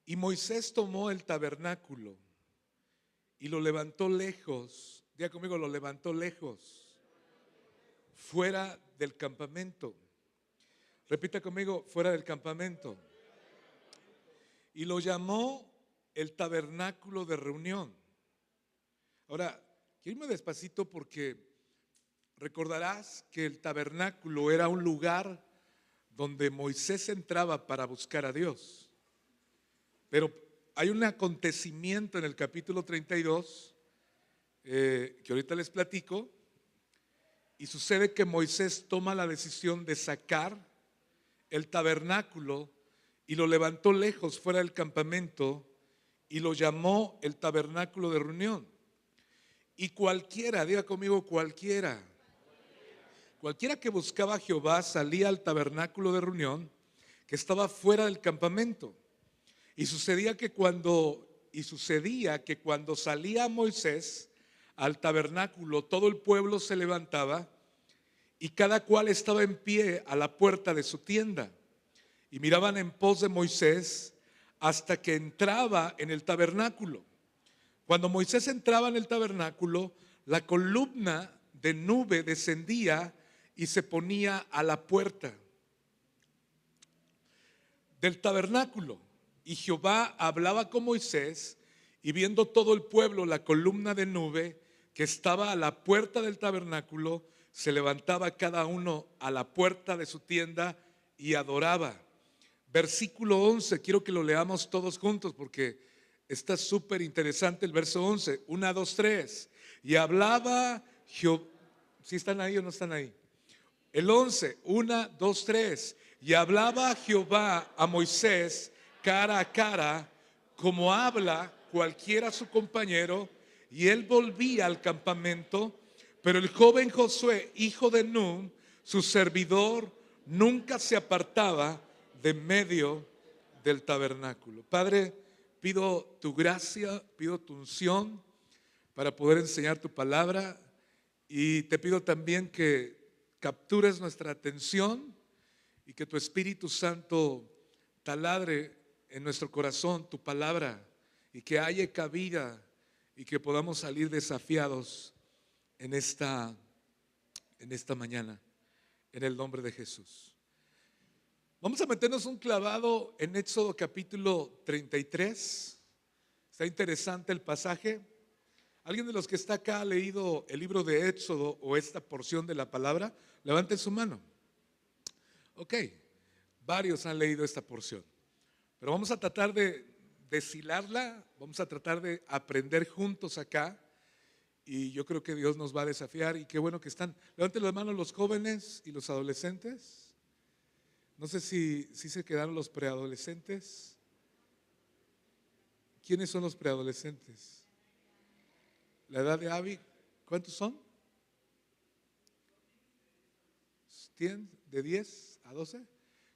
Y Moisés tomó el tabernáculo y lo levantó lejos. Diga conmigo, lo levantó lejos, fuera del campamento. Repita conmigo, fuera del campamento. Y lo llamó el tabernáculo de reunión. Ahora, quiero irme despacito porque recordarás que el tabernáculo era un lugar donde Moisés entraba para buscar a Dios. Pero hay un acontecimiento en el capítulo 32 que ahorita les platico, y sucede que Moisés toma la decisión de sacar el tabernáculo y lo levantó lejos fuera del campamento y lo llamó el tabernáculo de reunión. Y cualquiera, diga conmigo, cualquiera que buscaba a Jehová salía al tabernáculo de reunión que estaba fuera del campamento. Y sucedía que cuando salía Moisés al tabernáculo, todo el pueblo se levantaba y cada cual estaba en pie a la puerta de su tienda y miraban en pos de Moisés hasta que entraba en el tabernáculo. Cuando Moisés entraba en el tabernáculo, la columna de nube descendía y se ponía a la puerta del tabernáculo. Y Jehová hablaba con Moisés, y viendo todo el pueblo la columna de nube que estaba a la puerta del tabernáculo, se levantaba cada uno a la puerta de su tienda y adoraba. Versículo 11, quiero que lo leamos todos juntos porque está súper interesante el verso 11. 1, 2, 3. Y hablaba Jehová. ¿Sí están ahí o no están ahí? El 11, 1, 2, 3. Y hablaba Jehová a Moisés cara a cara, como habla cualquiera a su compañero, y él volvía al campamento. Pero el joven Josué, hijo de Nun, su servidor, nunca se apartaba de medio del tabernáculo. Padre, pido tu gracia, pido tu unción para poder enseñar tu palabra, y te pido también que captures nuestra atención y que tu Espíritu Santo taladre en nuestro corazón tu palabra y que haya cabida y que podamos salir desafiados en esta mañana, en el nombre de Jesús. Vamos a meternos un clavado en Éxodo capítulo 33. Está interesante el pasaje. ¿Alguien de los que está acá ha leído el libro de Éxodo o esta porción de la palabra? Levante su mano. Ok, varios han leído esta porción, pero vamos a tratar de deshilarla, vamos a tratar de aprender juntos acá, y yo creo que Dios nos va a desafiar. Y qué bueno que están. Levanten las manos los jóvenes y los adolescentes. No sé si se quedaron los preadolescentes. ¿Quiénes son los preadolescentes? La edad de Abby, ¿cuántos son? ¿Tienen de 10 a 12?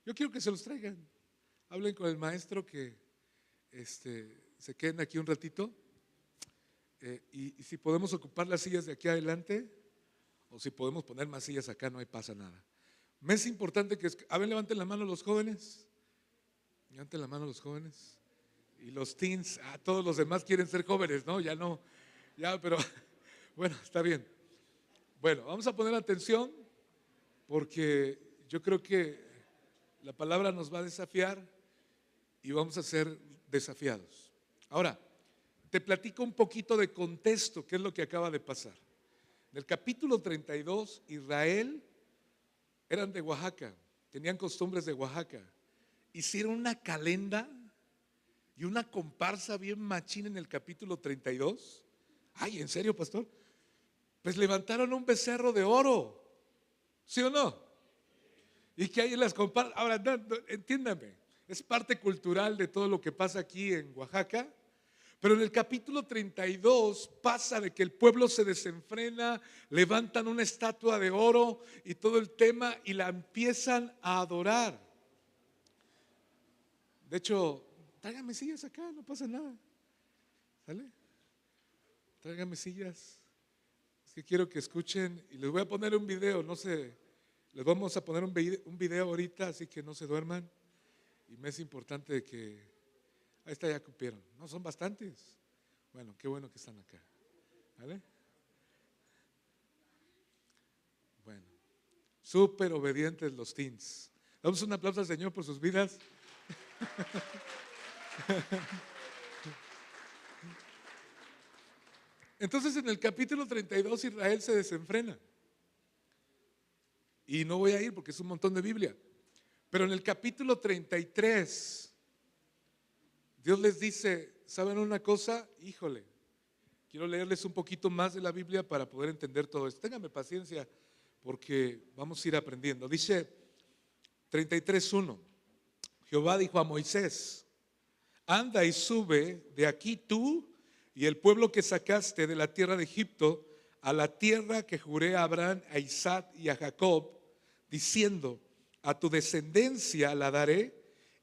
Yo quiero que se los traigan. Hablen con el maestro que se queden aquí un ratito. Y si podemos ocupar las sillas de aquí adelante, o si podemos poner más sillas acá, no hay pasa nada. Me es importante que, a ver, levanten la mano los jóvenes. Levanten la mano los jóvenes. Y los teens, todos los demás quieren ser jóvenes, ¿no? Ya no, ya, pero bueno, está bien. Bueno, vamos a poner atención porque yo creo que la palabra nos va a desafiar y vamos a ser desafiados. Ahora, te platico un poquito de contexto, qué es lo que acaba de pasar. En el capítulo 32, Israel eran de Oaxaca, tenían costumbres de Oaxaca. Hicieron una calenda y una comparsa bien machín en el capítulo 32. Ay, ¿en serio, pastor? Pues levantaron un becerro de oro, ¿sí o no? Y que hay en las comparsas. Ahora, no, entiéndame, es parte cultural de todo lo que pasa aquí en Oaxaca. Pero en el capítulo 32 pasa de que el pueblo se desenfrena, levantan una estatua de oro y todo el tema, y la empiezan a adorar. De hecho, tráigame sillas acá, no pasa nada. ¿Sale? Tráigame sillas. Es que quiero que escuchen, y les voy a poner un video, no sé, les vamos a poner un video ahorita, así que no se duerman. Y me es importante que Ahí está, ya cupieron. No, son bastantes. Bueno, qué bueno que están acá. ¿Vale? Bueno, súper obedientes los teens. Damos un aplauso al Señor por sus vidas. Entonces en el capítulo 32 Israel se desenfrena. Y no voy a ir porque es un montón de Biblia. Pero en el capítulo 33 Dios les dice, ¿saben una cosa? Híjole, quiero leerles un poquito más de la Biblia para poder entender todo esto. Ténganme paciencia porque vamos a ir aprendiendo. Dice 33:1, Jehová dijo a Moisés, anda y sube de aquí tú y el pueblo que sacaste de la tierra de Egipto a la tierra que juré a Abraham, a Isaac y a Jacob, diciendo, a tu descendencia la daré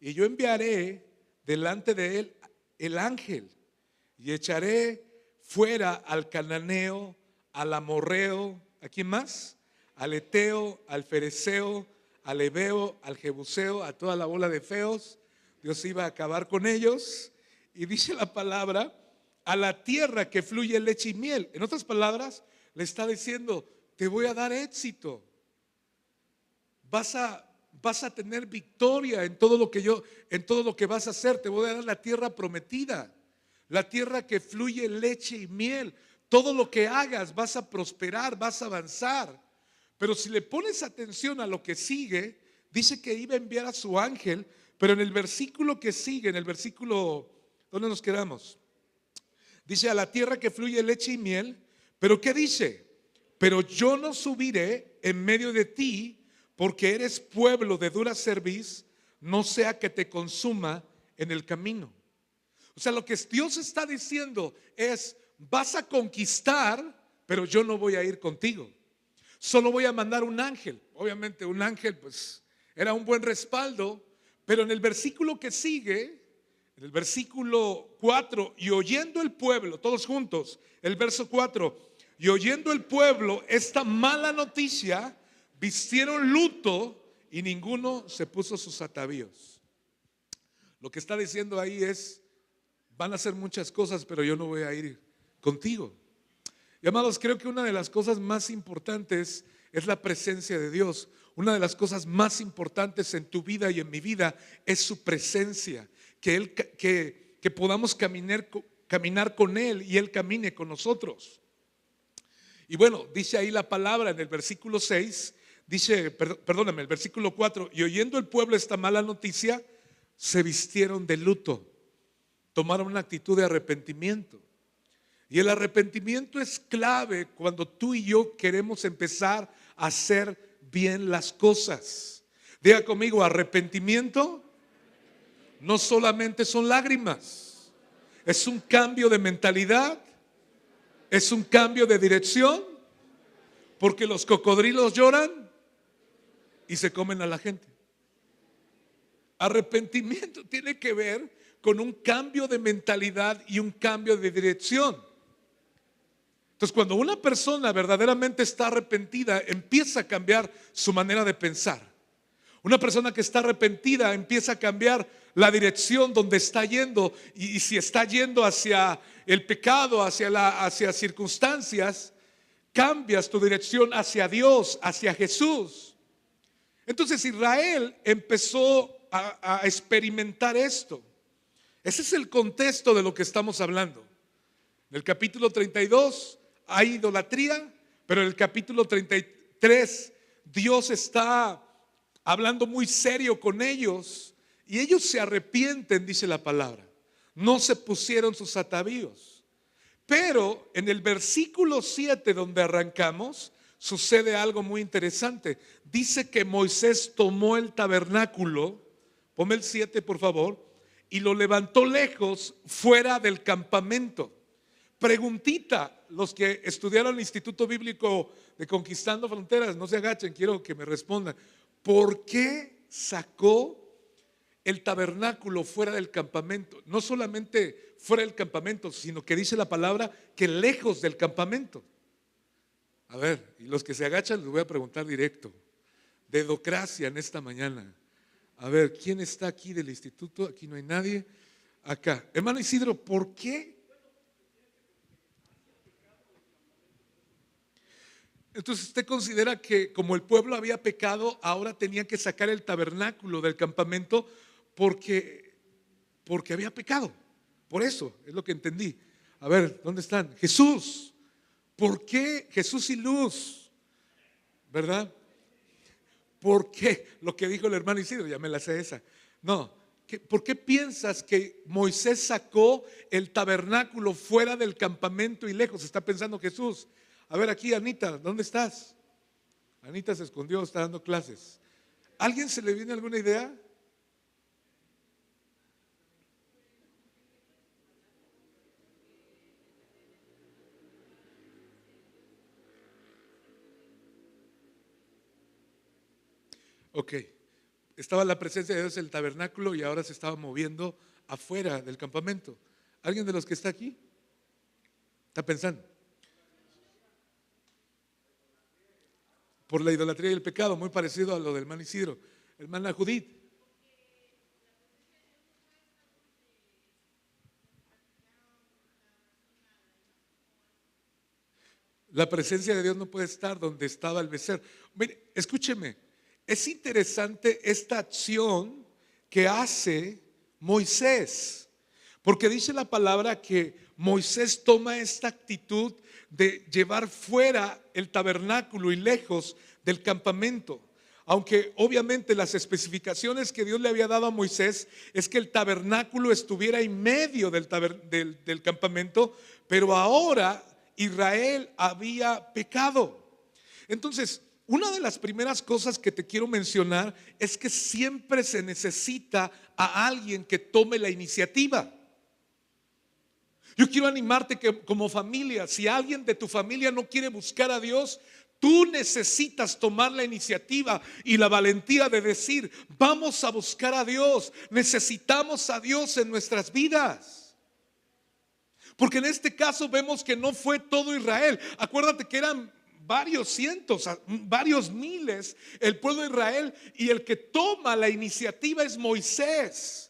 y yo enviaré delante de él el ángel y echaré fuera al cananeo, al amorreo, ¿a quién más? Al eteo, al fereceo, al heveo, al jebuseo, a toda la bola de feos. Dios iba a acabar con ellos. Y dice la palabra, a la tierra que fluye leche y miel. En otras palabras, le está diciendo, te voy a dar éxito. Vas a tener victoria en todo lo que vas a hacer. Te voy a dar la tierra prometida, la tierra que fluye leche y miel. Todo lo que hagas vas a prosperar, vas a avanzar. Pero si le pones atención a lo que sigue, dice que iba a enviar a su ángel, pero en el versículo que sigue, en el versículo, ¿dónde nos quedamos? Dice, a la tierra que fluye leche y miel, pero ¿qué dice? Pero yo no subiré en medio de ti, porque eres pueblo de dura cerviz, no sea que te consuma en el camino. O sea, lo que Dios está diciendo es, vas a conquistar, pero yo no voy a ir contigo. Solo voy a mandar un ángel. Obviamente un ángel pues era un buen respaldo, pero en el versículo que sigue, en el versículo 4, y oyendo el pueblo, todos juntos, el verso 4, y oyendo el pueblo esta mala noticia, vistieron luto y ninguno se puso sus atavíos. Lo que está diciendo ahí es, van a hacer muchas cosas, pero yo no voy a ir contigo. Y amados, creo que una de las cosas más importantes es la presencia de Dios. Una de las cosas más importantes en tu vida y en mi vida es su presencia. Que podamos caminar con Él y Él camine con nosotros. Y bueno, dice ahí la palabra en el versículo 6, dice, perdóname, el versículo 4, y oyendo el pueblo esta mala noticia, se vistieron de luto, tomaron una actitud de arrepentimiento. Y el arrepentimiento es clave cuando tú y yo queremos empezar a hacer bien las cosas. Diga conmigo, arrepentimiento no solamente son lágrimas, es un cambio de mentalidad, es un cambio de dirección, porque los cocodrilos lloran y se comen a la gente. Arrepentimiento tiene que ver con un cambio de mentalidad y un cambio de dirección. Entonces, cuando una persona verdaderamente está arrepentida, empieza a cambiar su manera de pensar. Una persona que está arrepentida empieza a cambiar la dirección donde está yendo, y si está yendo hacia el pecado, hacia circunstancias, cambias tu dirección hacia Dios, hacia Jesús. Entonces Israel empezó a experimentar esto. Ese es el contexto de lo que estamos hablando. En el capítulo 32 hay idolatría, pero en el capítulo 33 Dios está hablando muy serio con ellos y ellos se arrepienten, dice la palabra. No se pusieron sus atavíos. Pero en el versículo 7 donde arrancamos, sucede algo muy interesante. Dice que Moisés tomó el tabernáculo, ponme el 7 por favor, y lo levantó lejos fuera del campamento. Preguntita, los que estudiaron el Instituto Bíblico de Conquistando Fronteras, no se agachen, quiero que me respondan. ¿Por qué sacó el tabernáculo fuera del campamento? No solamente fuera del campamento, sino que dice la palabra que lejos del campamento. A ver, y los que se agachan les voy a preguntar directo. Dedocracia en esta mañana. A ver, ¿quién está aquí del instituto? Aquí no hay nadie. acá. Hermano Isidro, ¿por qué? Entonces usted considera que como el pueblo había pecado, ahora tenía que sacar el tabernáculo del campamento porque había pecado. Por eso es lo que entendí. A ver, ¿dónde están? Jesús. ¿Por qué Jesús y luz? ¿Verdad? ¿Por qué? Lo que dijo el hermano Isidro, ya me la sé esa. No, ¿por qué piensas que Moisés sacó el tabernáculo fuera del campamento y lejos? Está pensando Jesús. A ver aquí, Anita, ¿dónde estás? Anita se escondió, está dando clases. ¿Alguien se le viene alguna idea? Ok, estaba la presencia de Dios en el tabernáculo y ahora se estaba moviendo afuera del campamento. ¿Alguien de los que está aquí está pensando? Por la idolatría y el pecado, muy parecido a lo del hermano Isidro. Hermana Judith. La presencia de Dios no puede estar donde estaba el becerro. Mire, escúcheme, es interesante esta acción que hace Moisés, porque dice la palabra que Moisés toma esta actitud de llevar fuera el tabernáculo y lejos del campamento. Aunque obviamente las especificaciones que Dios le había dado a Moisés es que el tabernáculo estuviera en medio del campamento, pero ahora Israel había pecado. Entonces, una de las primeras cosas que te quiero mencionar es que siempre se necesita a alguien que tome la iniciativa. Yo quiero animarte que como familia, si alguien de tu familia no quiere buscar a Dios, tú necesitas tomar la iniciativa y la valentía de decir, vamos a buscar a Dios, necesitamos a Dios en nuestras vidas. Porque en este caso vemos que no fue todo Israel. Acuérdate que eran varios cientos, varios miles el pueblo de Israel, y el que toma la iniciativa es Moisés.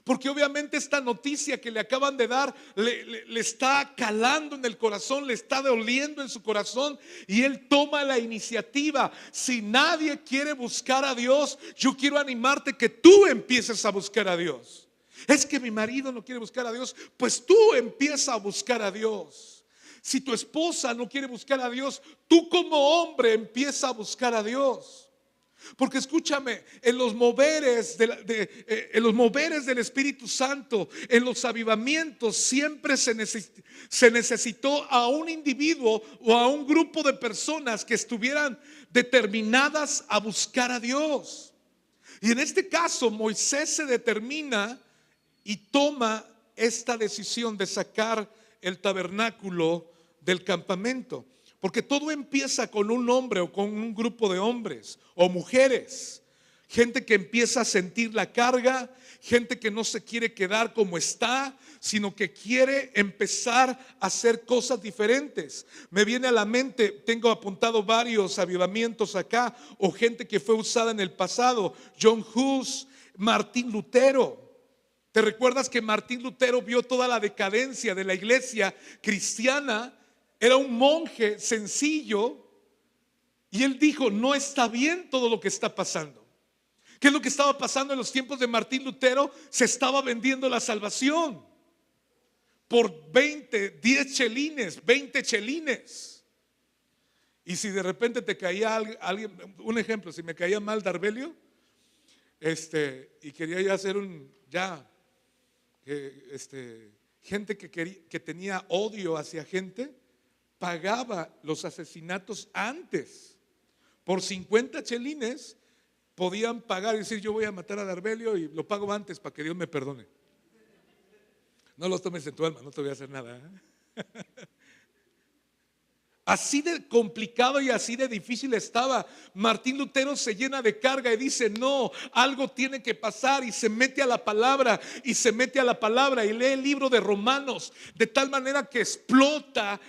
Porque obviamente esta noticia que le acaban de dar le está calando en el corazón, le está doliendo en su corazón, y él toma la iniciativa. Si nadie quiere buscar a Dios, yo quiero animarte que tú empieces a buscar a Dios. Es que mi marido no quiere buscar a Dios, pues tú empieza a buscar a Dios. Si tu esposa no quiere buscar a Dios, tú como hombre empieza a buscar a Dios. Porque escúchame, en los moveres del Espíritu Santo, en los avivamientos, siempre se necesitó a un individuo o a un grupo de personas que estuvieran determinadas a buscar a Dios. Y en este caso Moisés se determina y toma esta decisión de sacar el tabernáculo del campamento. Porque todo empieza con un hombre o con un grupo de hombres o mujeres. Gente que empieza a sentir la carga, gente que no se quiere quedar como está, sino que quiere empezar a hacer cosas diferentes. Me viene a la mente, tengo apuntado varios avivamientos acá, o gente que fue usada en el pasado. John Hus, Martín Lutero. ¿Te recuerdas que Martín Lutero vio toda la decadencia de la iglesia cristiana? Era un monje sencillo y él dijo, no está bien todo lo que está pasando. ¿Qué es lo que estaba pasando en los tiempos de Martín Lutero? Se estaba vendiendo la salvación por 10 chelines, 20 chelines. Y si de repente te caía alguien, un ejemplo, si me caía mal Darbelio, y quería ya hacer gente que tenía odio hacia gente, pagaba los asesinatos antes. Por 50 chelines podían pagar y decir, yo voy a matar a Darbelio y lo pago antes para que Dios me perdone. No los tomes en tu alma, no te voy a hacer nada, ¿eh? Así de complicado y así de difícil estaba. Martín Lutero se llena de carga y dice, no, algo tiene que pasar, y se mete a la palabra y se mete a la palabra y lee el libro de Romanos, de tal manera que explota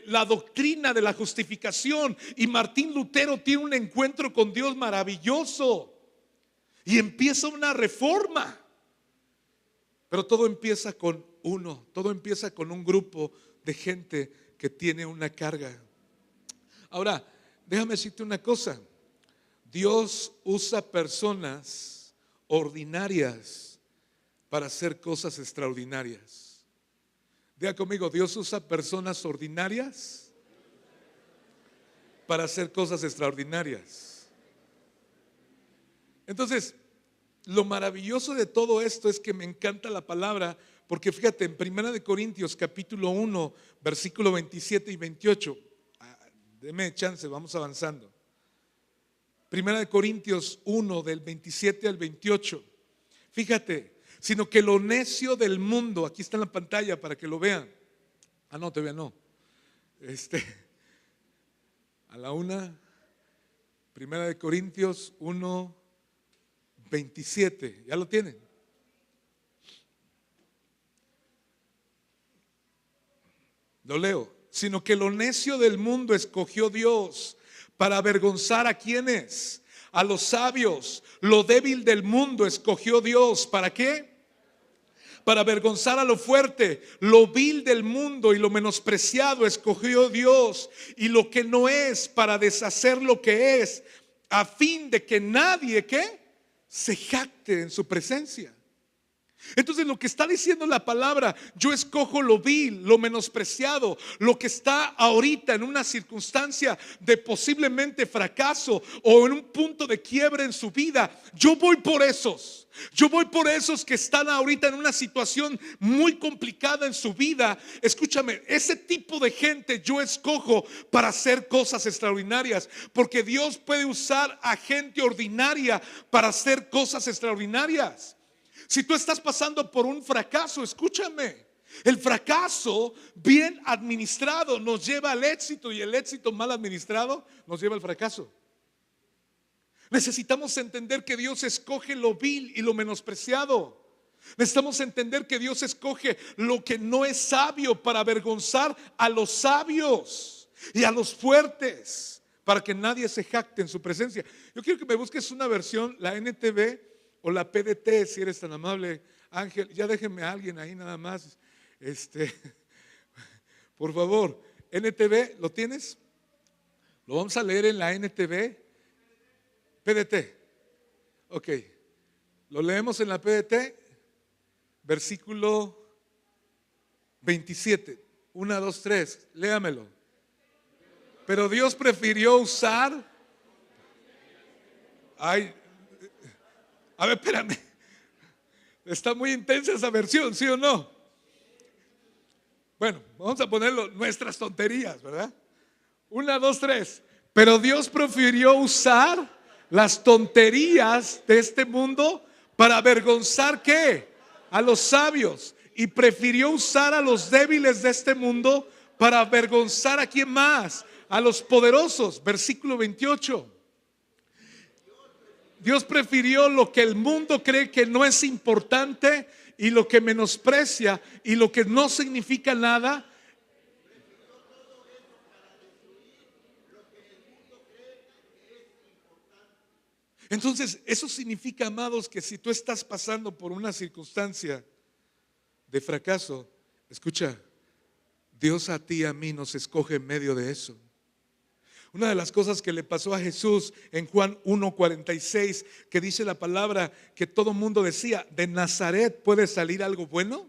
la doctrina de la justificación, y Martín Lutero tiene un encuentro con Dios maravilloso y empieza una reforma. Pero todo empieza con uno, todo empieza con un grupo de gente que tiene una carga. Ahora, déjame decirte una cosa. Dios usa personas ordinarias para hacer cosas extraordinarias. Diga conmigo, Dios usa personas ordinarias para hacer cosas extraordinarias. Entonces, lo maravilloso de todo esto es que me encanta la palabra, porque fíjate, en 1 Corintios capítulo 1, versículo 27 y 28, deme chance, vamos avanzando. 1 Corintios 1 del 27 al 28. Fíjate, sino que lo necio del mundo, aquí está en la pantalla para que lo vean. No, todavía no. A la una, 1 Corintios 1, 27. ¿Ya lo tienen? Lo leo. Sino que lo necio del mundo escogió Dios para avergonzar a quienes, a los sabios. Lo débil del mundo escogió Dios. ¿Para qué? Para avergonzar a lo fuerte. Lo vil del mundo y lo menospreciado escogió Dios, y lo que no es, para deshacer lo que es, a fin de que nadie, ¿qué?, se jacte en su presencia. Entonces lo que está diciendo la palabra, yo escojo lo vil, lo menospreciado, lo que está ahorita en una circunstancia de posiblemente fracaso o en un punto de quiebre en su vida. Yo voy por esos. Yo voy por esos que están ahorita en una situación muy complicada en su vida. Escúchame, ese tipo de gente yo escojo para hacer cosas extraordinarias, porque Dios puede usar a gente ordinaria para hacer cosas extraordinarias. Si tú estás pasando por un fracaso, escúchame, el fracaso bien administrado nos lleva al éxito, y el éxito mal administrado nos lleva al fracaso. Necesitamos entender que Dios escoge lo vil y lo menospreciado. Necesitamos entender que Dios escoge lo que no es sabio para avergonzar a los sabios y a los fuertes, para que nadie se jacte en su presencia. Yo quiero que me busques una versión, la NTV o la PDT, si eres tan amable, Ángel. Ya déjenme a alguien ahí nada más. Por favor, NTV, ¿lo tienes? Lo vamos a leer en la NTV. PDT. Ok. Lo leemos en la PDT, versículo 27. 1, 2, 3. Léamelo. Pero Dios prefirió usar. A ver, espérame. Está muy intensa esa versión, ¿sí o no? Bueno, vamos a ponerlo, nuestras tonterías, ¿verdad? 1, 2, 3. Pero Dios prefirió usar las tonterías de este mundo para avergonzar, ¿qué?, a los sabios. Y prefirió usar a los débiles de este mundo para avergonzar, ¿a quién más? A los poderosos. Versículo 28. Dios prefirió lo que el mundo cree que no es importante, y lo que menosprecia y lo que no significa nada. Entonces, eso significa, amados, que si tú estás pasando por una circunstancia de fracaso, escucha, Dios a ti y a mí nos escoge en medio de eso. Una de las cosas que le pasó a Jesús en Juan 1:46, que dice la palabra que todo mundo decía: ¿de Nazaret puede salir algo bueno?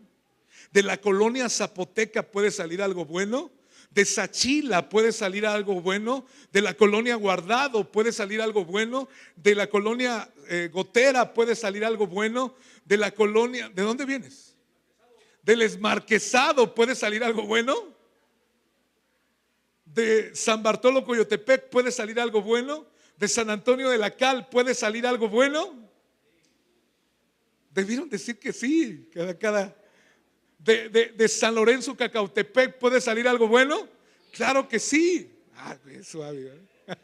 ¿De la colonia Zapoteca puede salir algo bueno? ¿De Sachila puede salir algo bueno? ¿De la colonia Guardado puede salir algo bueno? ¿De la colonia Gotera puede salir algo bueno? ¿De la colonia, de dónde vienes? ¿Del Esmarquesado puede salir algo bueno? ¿De San Bartolo Coyotepec puede salir algo bueno? ¿De San Antonio de la Cal puede salir algo bueno? Debieron decir que sí. De San Lorenzo Cacautepec puede salir algo bueno. Claro que sí. Suave, ¿eh?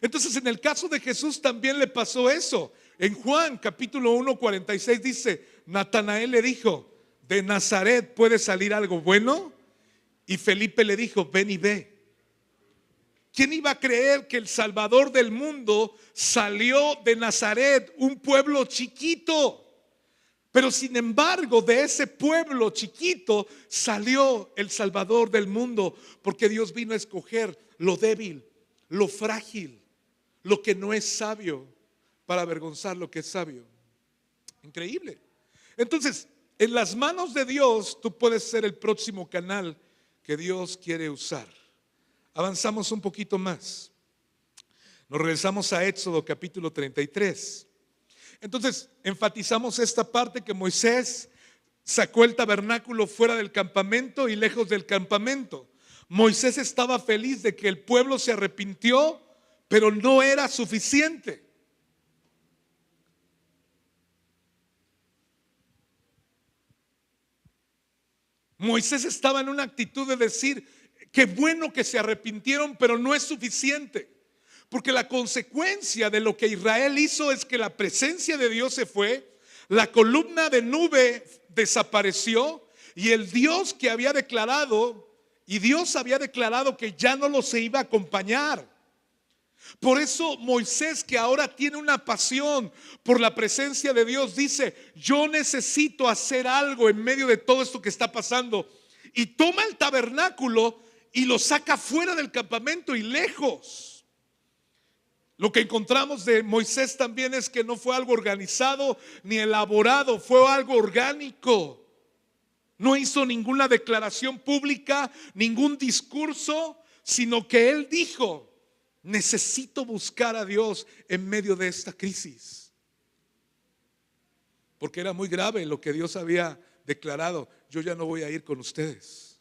Entonces, en el caso de Jesús también le pasó eso. En Juan capítulo 1:46 dice: Natanael le dijo: ¿de Nazaret puede salir algo bueno? Y Felipe le dijo: ven y ve. ¿Quién iba a creer que el Salvador del mundo salió de Nazaret, un pueblo chiquito? Pero sin embargo, de ese pueblo chiquito salió el Salvador del mundo, porque Dios vino a escoger lo débil, lo frágil, lo que no es sabio, para avergonzar lo que es sabio. Increíble. Entonces, en las manos de Dios tú puedes ser el próximo canal que Dios quiere usar. Avanzamos un poquito más. Nos regresamos a Éxodo capítulo 33. Entonces, enfatizamos esta parte que Moisés sacó el tabernáculo fuera del campamento y lejos del campamento. Moisés estaba feliz de que el pueblo se arrepintió, pero no era suficiente. Moisés estaba en una actitud de decir, qué bueno que se arrepintieron, pero no es suficiente. Porque la consecuencia de lo que Israel hizo es que la presencia de Dios se fue, la columna de nube desapareció y el Dios que había declarado, y Dios había declarado que ya no los iba a acompañar. Por eso Moisés, que ahora tiene una pasión por la presencia de Dios, dice, yo necesito hacer algo en medio de todo esto que está pasando. Y toma el tabernáculo y lo saca fuera del campamento y lejos. Lo que encontramos de Moisés también es que no fue algo organizado ni elaborado, fue algo orgánico. No hizo ninguna declaración pública, ningún discurso, sino que él dijo, necesito buscar a Dios en medio de esta crisis. Porque era muy grave lo que Dios había declarado, yo ya no voy a ir con ustedes.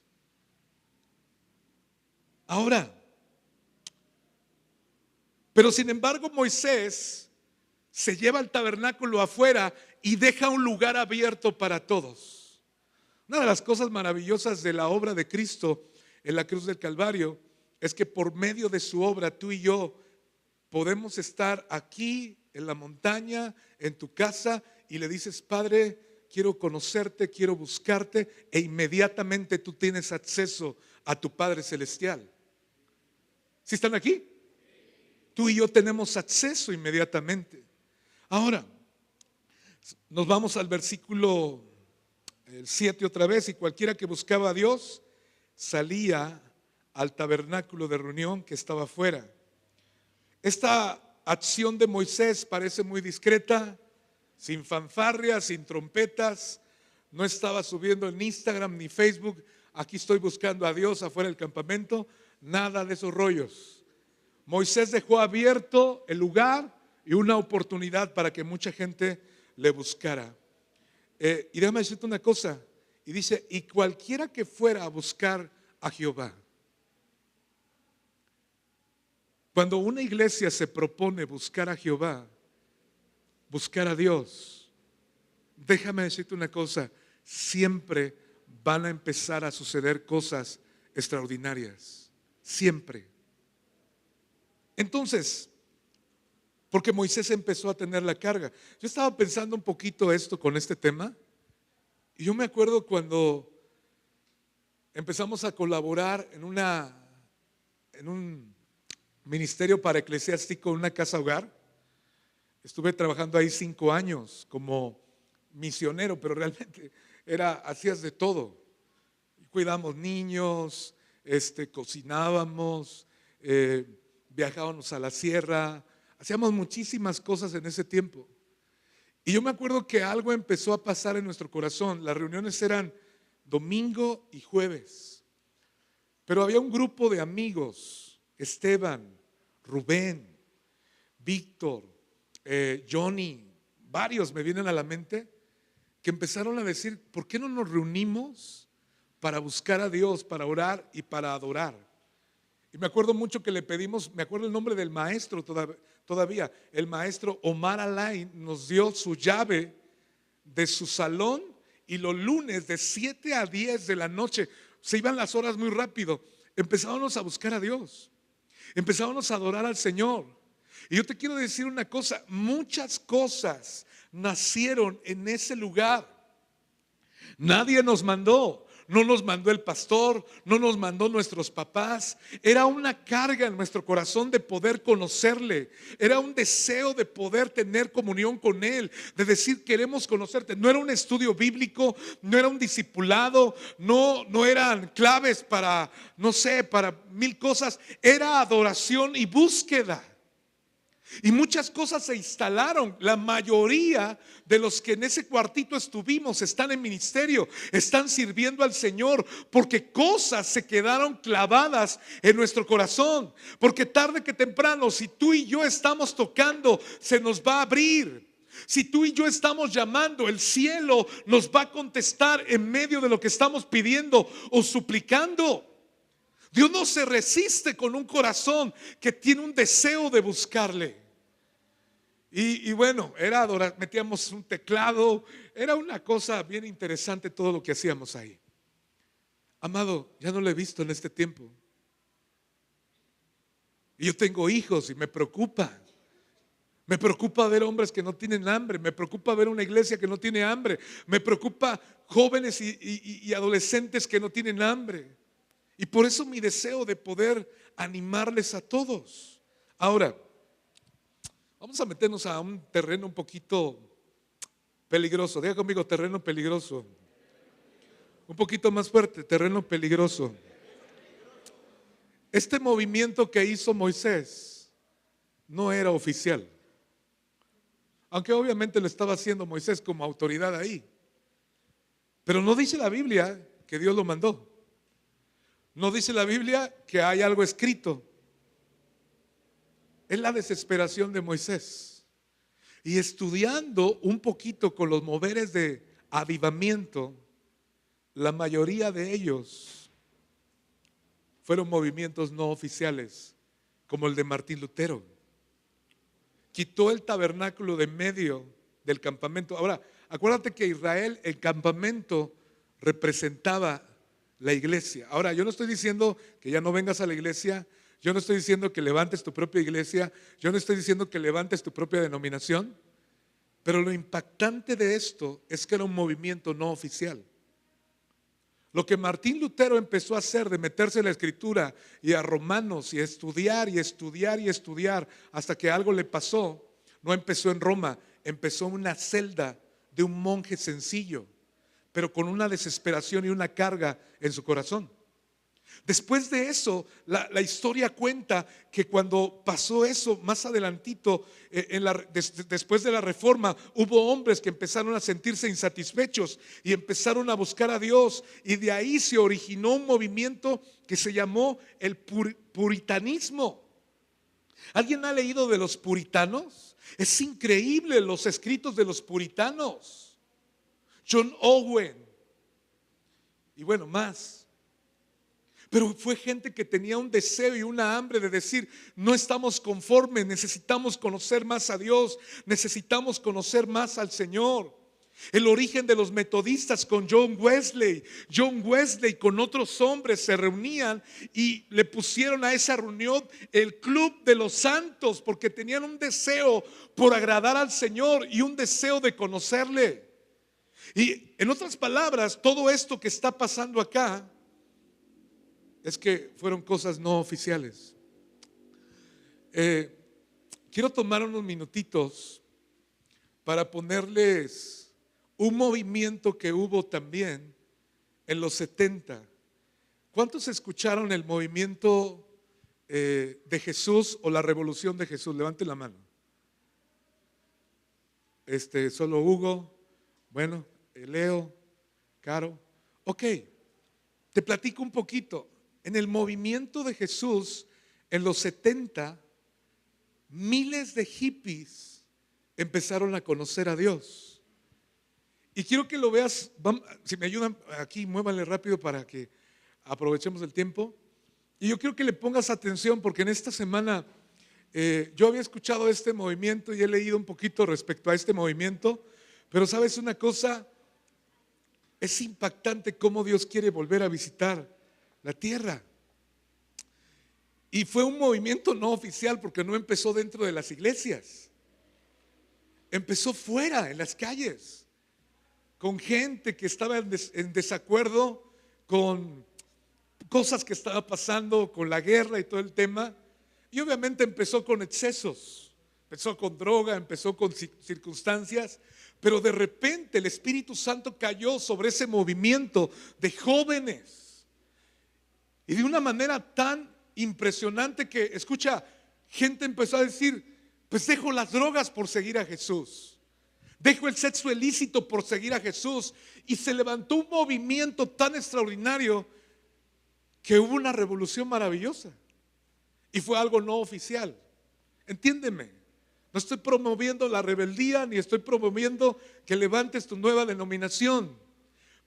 Ahora, pero sin embargo Moisés se lleva el tabernáculo afuera y deja un lugar abierto para todos. Una de las cosas maravillosas de la obra de Cristo en la cruz del Calvario es que por medio de su obra tú y yo podemos estar aquí en la montaña, en tu casa, y le dices, Padre, quiero conocerte, quiero buscarte, e inmediatamente tú tienes acceso a tu Padre Celestial. ¿Sí están aquí? Tú y yo tenemos acceso inmediatamente. Ahora, nos vamos al versículo 7 otra vez, y cualquiera que buscaba a Dios salía al tabernáculo de reunión que estaba afuera. Esta acción de Moisés parece muy discreta, sin fanfarrias, sin trompetas. No estaba subiendo en Instagram ni Facebook, aquí estoy buscando a Dios afuera del campamento. Nada de esos rollos. Moisés dejó abierto el lugar y una oportunidad para que mucha gente le buscara. Y déjame decirte una cosa, y dice, y cualquiera que fuera a buscar a Jehová. Cuando una iglesia se propone buscar a Jehová, buscar a Dios, déjame decirte una cosa, siempre van a empezar a suceder cosas extraordinarias, siempre. Entonces, porque Moisés empezó a tener la carga. Yo estaba pensando un poquito esto con este tema, y yo me acuerdo cuando empezamos a colaborar en un ministerio para eclesiástico, una casa hogar. Estuve trabajando ahí 5 años como misionero, pero realmente hacías de todo. Cuidamos niños, cocinábamos, viajábamos a la sierra, hacíamos muchísimas cosas en ese tiempo. Y yo me acuerdo que algo empezó a pasar en nuestro corazón. Las reuniones eran domingo y jueves, pero había un grupo de amigos, Esteban, Rubén, Víctor, Johnny, varios me vienen a la mente, que empezaron a decir, ¿por qué no nos reunimos para buscar a Dios, para orar y para adorar? Y me acuerdo mucho que le pedimos, me acuerdo el nombre del maestro todavía, el maestro Omar Alain nos dio su llave de su salón, y los lunes de 7 a 10 de la noche, se iban las horas muy rápido, empezábamos a buscar a Dios, empezábamos a adorar al Señor. Y yo te quiero decir una cosa, muchas cosas nacieron en ese lugar. Nadie nos mandó, no nos mandó el pastor, no nos mandó nuestros papás. Era una carga en nuestro corazón de poder conocerle. Era un deseo de poder tener comunión con Él, de decir queremos conocerte. No era un estudio bíblico, no era un discipulado, no eran claves para, no sé, para mil cosas. Era adoración y búsqueda. Y muchas cosas se instalaron. La mayoría de los que en ese cuartito estuvimos están en ministerio, están sirviendo al Señor, porque cosas se quedaron clavadas en nuestro corazón. Porque tarde que temprano, si tú y yo estamos tocando, se nos va a abrir. Si tú y yo estamos llamando, el cielo nos va a contestar en medio de lo que estamos pidiendo o suplicando. Dios no se resiste con un corazón que tiene un deseo de buscarle. Y bueno, era adorar, metíamos un teclado, era una cosa bien interesante todo lo que hacíamos ahí. Amado, ya no lo he visto en este tiempo. Y yo tengo hijos y me preocupa. Me preocupa ver hombres que no tienen hambre. Me preocupa ver una iglesia que no tiene hambre. Me preocupa jóvenes y adolescentes que no tienen hambre. Y por eso mi deseo de poder animarles a todos. Ahora, vamos a meternos a un terreno un poquito peligroso. Diga conmigo, terreno peligroso. Un poquito más fuerte, terreno peligroso. Este movimiento que hizo Moisés no era oficial. Aunque obviamente lo estaba haciendo Moisés como autoridad ahí. Pero no dice la Biblia que Dios lo mandó. No dice la Biblia que hay algo escrito. Es la desesperación de Moisés. Y estudiando un poquito con los moveres de avivamiento, la mayoría de ellos fueron movimientos no oficiales, como el de Martín Lutero. Quitó el tabernáculo de medio del campamento. Ahora, acuérdate que Israel, el campamento representaba la iglesia. Ahora, yo no estoy diciendo que ya no vengas a la iglesia. Yo no estoy diciendo que levantes tu propia iglesia. Yo no estoy diciendo que levantes tu propia denominación. Pero lo impactante de esto es que era un movimiento no oficial. Lo que Martín Lutero empezó a hacer de meterse en la escritura y a Romanos y a estudiar y estudiar y estudiar hasta que algo le pasó, no empezó en Roma, empezó en una celda de un monje sencillo, pero con una desesperación y una carga en su corazón. Después de eso, la historia cuenta que cuando pasó eso, más adelantito, después de la reforma, hubo hombres que empezaron a sentirse insatisfechos y empezaron a buscar a Dios. Y de ahí se originó un movimiento que se llamó el puritanismo. ¿Alguien ha leído de los puritanos? Es increíble los escritos de los puritanos. John Owen. Y bueno, más. Pero fue gente que tenía un deseo y una hambre de decir, no estamos conformes, necesitamos conocer más a Dios, necesitamos conocer más al Señor. El origen de los metodistas con John Wesley. John Wesley con otros hombres se reunían y le pusieron a esa reunión el Club de los Santos, porque tenían un deseo por agradar al Señor y un deseo de conocerle. Y en otras palabras, todo esto que está pasando acá es que fueron cosas no oficiales. Quiero tomar unos minutitos para ponerles un movimiento que hubo también en los 70. ¿Cuántos escucharon el movimiento de Jesús o la revolución de Jesús? Levanten la mano. Solo Hugo, bueno, Leo, Caro. Ok, te platico un poquito. En el movimiento de Jesús, en los 70, miles de hippies empezaron a conocer a Dios. Y quiero que lo veas, si me ayudan aquí, muévanle rápido para que aprovechemos el tiempo. Y yo quiero que le pongas atención porque en esta semana yo había escuchado este movimiento y he leído un poquito respecto a este movimiento. Pero ¿sabes una cosa? Es impactante cómo Dios quiere volver a visitar la tierra. Y fue un movimiento no oficial porque no empezó dentro de las iglesias. Empezó fuera, en las calles, con gente que estaba en desacuerdo con cosas que estaba pasando, con la guerra y todo el tema. Y obviamente empezó con excesos, empezó con droga, empezó con circunstancias, pero de repente el Espíritu Santo cayó sobre ese movimiento de jóvenes. Y de una manera tan impresionante que, escucha, gente empezó a decir, pues dejo las drogas por seguir a Jesús. Dejo el sexo ilícito por seguir a Jesús. Y se levantó un movimiento tan extraordinario que hubo una revolución maravillosa. Y fue algo no oficial. Entiéndeme. No estoy promoviendo la rebeldía ni estoy promoviendo que levantes tu nueva denominación.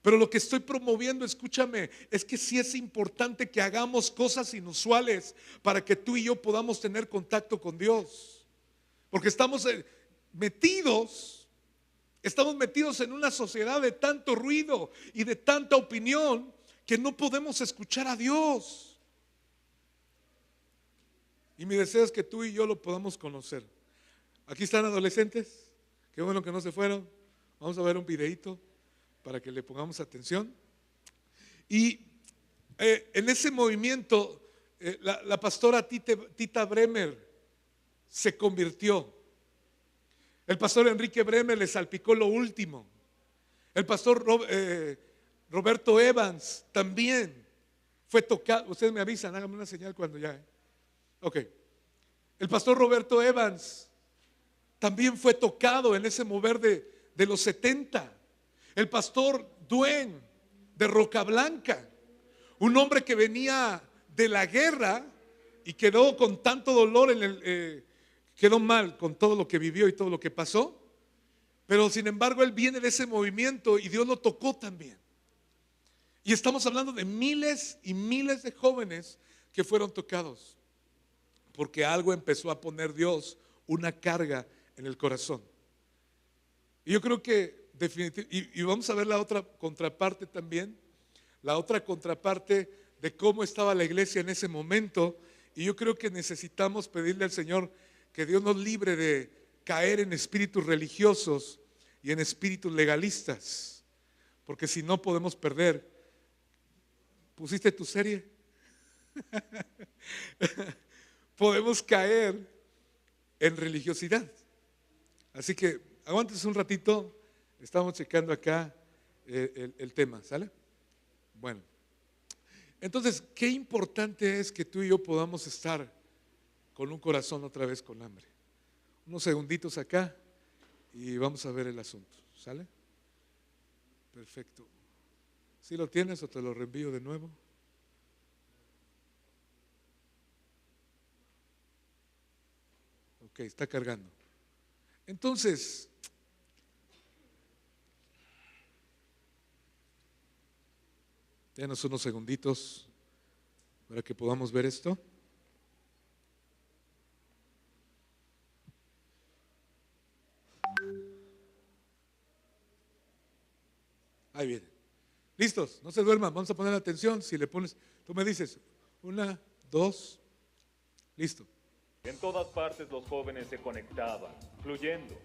Pero lo que estoy promoviendo, escúchame, es que sí es importante que hagamos cosas inusuales para que tú y yo podamos tener contacto con Dios. Porque estamos metidos en una sociedad de tanto ruido y de tanta opinión que no podemos escuchar a Dios. Y mi deseo es que tú y yo lo podamos conocer. Aquí están adolescentes, qué bueno que no se fueron. Vamos a ver un videito para que le pongamos atención. Y en ese movimiento, la pastora Tita Bremer se convirtió. El pastor Enrique Bremer le salpicó lo último. El pastor Roberto Evans también fue tocado. Ustedes me avisan, háganme una señal cuando ya. Ok. El pastor Roberto Evans también fue tocado en ese mover de los 70. El pastor Duen de Roca Blanca, un hombre que venía de la guerra y quedó con tanto dolor quedó mal con todo lo que vivió y todo lo que pasó, pero sin embargo él viene de ese movimiento y Dios lo tocó también. Y estamos hablando de miles y miles de jóvenes que fueron tocados porque algo empezó a poner Dios una carga en el corazón. Y yo creo que definitivamente, y vamos a ver la otra contraparte también, la otra contraparte de cómo estaba la iglesia en ese momento. Y yo creo que necesitamos pedirle al Señor que Dios nos libre de caer en espíritus religiosos y en espíritus legalistas, porque si no podemos perder. ¿Pusiste tu serie? Podemos caer en religiosidad. Así que aguántense un ratito, estamos checando acá el tema, ¿sale? Bueno, entonces, qué importante es que tú y yo podamos estar con un corazón otra vez con hambre. Unos segunditos acá y vamos a ver el asunto, ¿sale? Perfecto. ¿Sí lo tienes o te lo reenvío de nuevo? Ok, está cargando. Entonces, denos unos segunditos para que podamos ver esto. Ahí viene. ¿Listos? No se duerman, vamos a poner atención. Si le pones, tú me dices, 1, 2, listo. En todas partes los jóvenes se conectaban, fluyendo.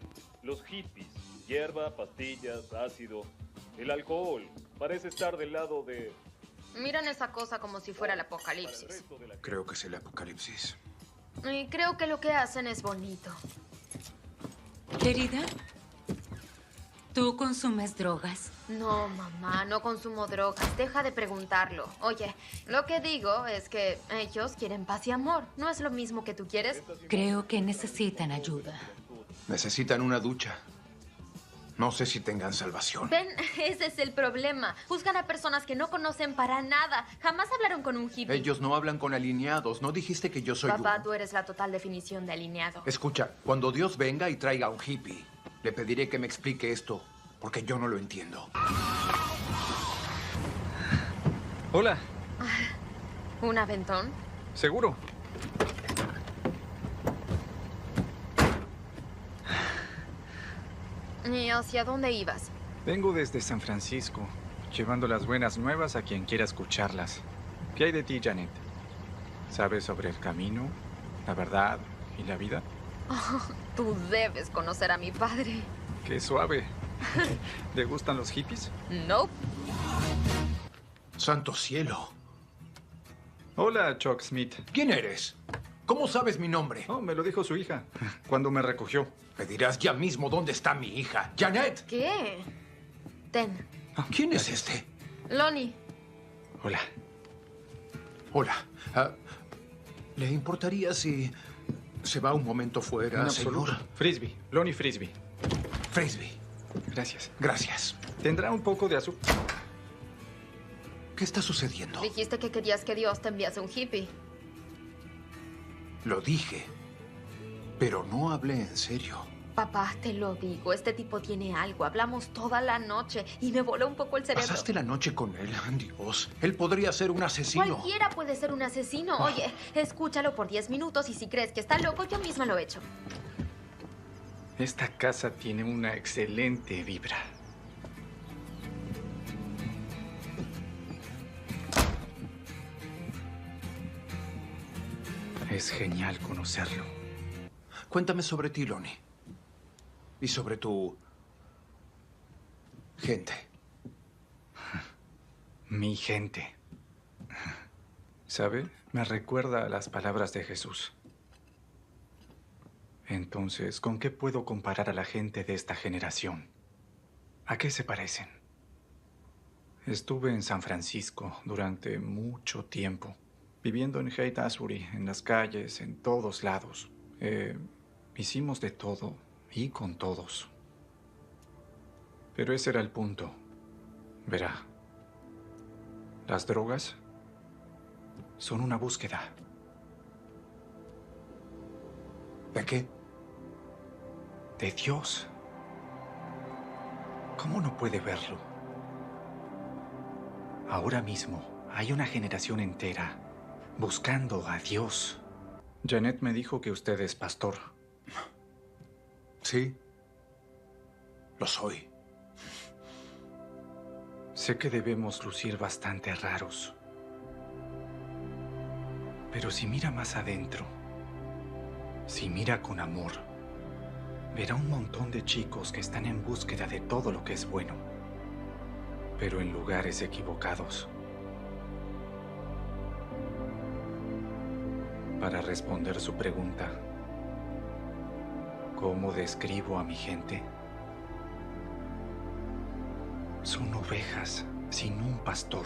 Los hippies, hierba, pastillas, ácido, el alcohol. Parece estar del lado de... Miran esa cosa como si fuera el apocalipsis. Creo que es el apocalipsis. Y creo que lo que hacen es bonito. Querida, ¿tú consumes drogas? No, mamá, no consumo drogas. Deja de preguntarlo. Oye, lo que digo es que ellos quieren paz y amor. ¿No es lo mismo que tú quieres? Creo que necesitan ayuda. Necesitan una ducha. No sé si tengan salvación. Ven, ese es el problema. Juzgan a personas que no conocen para nada. Jamás hablaron con un hippie. Ellos no hablan con alineados. ¿No dijiste que yo soy Papá, uno? tú eres la total definición de alineado. Escucha, cuando Dios venga y traiga a un hippie, le pediré que me explique esto, porque yo no lo entiendo. Hola, ¿Un aventón? ¿seguro? ¿Y hacia dónde ibas? Vengo desde San Francisco, llevando las buenas nuevas a quien quiera escucharlas. ¿Qué hay de ti, Janet? ¿Sabes sobre el camino, la verdad y la vida? Tú debes conocer a mi padre. ¡Qué suave! ¿Te gustan los hippies? Nope. santo cielo. Hola, Chuck Smith. ¿Quién eres? ¿Cómo sabes mi nombre? Oh, me lo dijo su hija cuando me recogió. Me dirás ya mismo dónde está mi hija. ¡Janet! ¿Qué? Ten. ¿Quién es este? Lonnie. Hola. Hola. ¿Le importaría si se va un momento fuera, En señor? absoluto. Frisbee. Lonnie Frisbee. Frisbee. Gracias. Gracias. ¿Tendrá un poco de azúcar? ¿Qué está sucediendo? Dijiste que querías que Dios te enviase un hippie. Lo dije, pero no hablé en serio. Papá, te lo digo, este tipo tiene algo. Hablamos toda la noche y me voló un poco el cerebro. ¿Pasaste la noche con él? Dios, él podría ser un asesino. Cualquiera puede ser un asesino. Oye, escúchalo por 10 minutos y si crees que está loco, yo misma lo he hecho. Esta casa tiene una excelente vibra. Es genial conocerlo. Cuéntame sobre ti, Lonnie. Y sobre tu gente. Mi gente. ¿Sabe? Me recuerda a las palabras de Jesús. Entonces, ¿con qué puedo comparar a la gente de esta generación? ¿A qué se parecen? Estuve en San Francisco durante mucho tiempo, viviendo en Haight-Ashbury, en las calles, en todos lados. Hicimos de todo y con todos. Pero ese era el punto. Verá, las drogas son una búsqueda. ¿De qué? De Dios. ¿Cómo no puede verlo? Ahora mismo hay una generación entera buscando a Dios. Janet me dijo que usted es pastor. Sí, lo soy. Sé que debemos lucir bastante raros. Pero si mira más adentro, si mira con amor, verá un montón de chicos que están en búsqueda de todo lo que es bueno, pero en lugares equivocados. Para responder su pregunta, ¿cómo describo a mi gente? Son ovejas sin un pastor,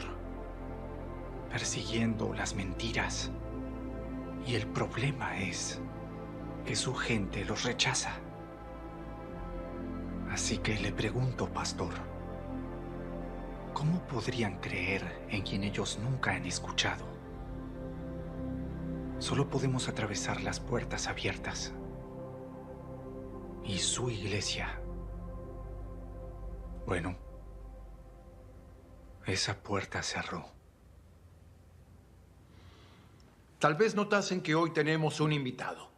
persiguiendo las mentiras. Y el problema es que su gente los rechaza. Así que le pregunto, pastor, ¿cómo podrían creer en quien ellos nunca han escuchado? Solo podemos atravesar las puertas abiertas. Y su iglesia, bueno, esa puerta cerró. Tal vez notasen que hoy tenemos un invitado.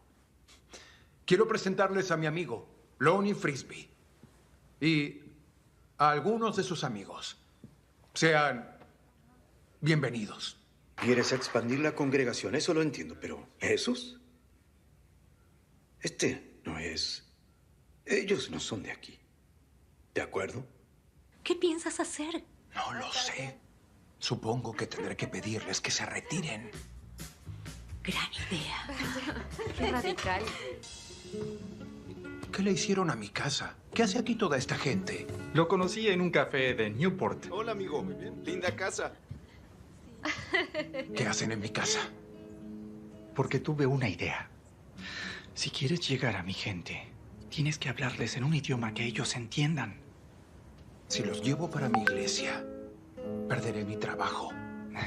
Quiero presentarles a mi amigo, Lonnie Frisbee, y a algunos de sus amigos. Sean bienvenidos. ¿Quieres expandir la congregación? Eso lo entiendo, pero ¿Jesús? No es... Ellos no son de aquí. ¿De acuerdo? ¿Qué piensas hacer? No lo sé. Supongo que tendré que pedirles que se retiren. Gran idea. Qué radical. ¿Qué le hicieron a mi casa? ¿Qué hace aquí toda esta gente? Lo conocí en un café de Newport. Hola, amigo. Muy bien. Linda casa. ¿Qué hacen en mi casa? Porque tuve una idea. Si quieres llegar a mi gente, tienes que hablarles en un idioma que ellos entiendan. Si los llevo para mi iglesia, perderé mi trabajo.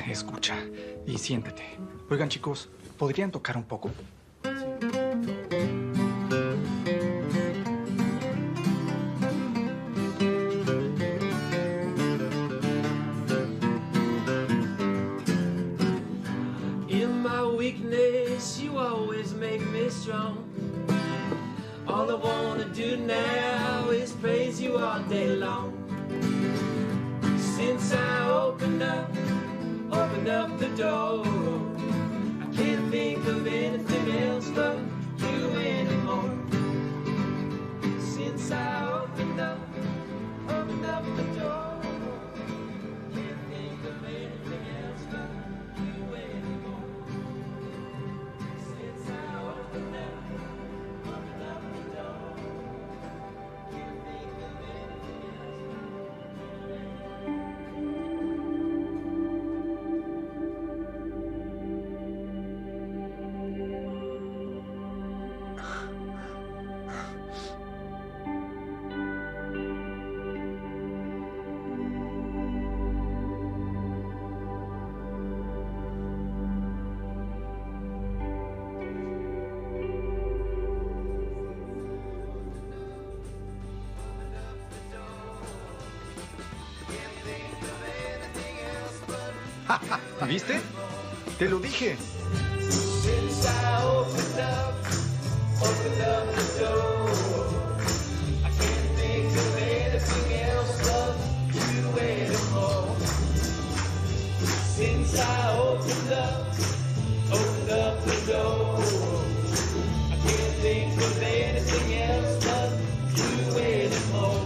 Escucha y siéntate. Oigan, chicos, ¿podrían tocar un poco? In my weakness, you always make me strong. All I wanna do now is praise you all day long. Since I opened up the door, I can't think of anything else but you anymore. Since I opened up the door, can't think of anything ¿Viste? Te lo dije. Since I opened up the door, I can't think of anything else but you anymore. Since I opened up the door, I can't think of anything else but you anymore.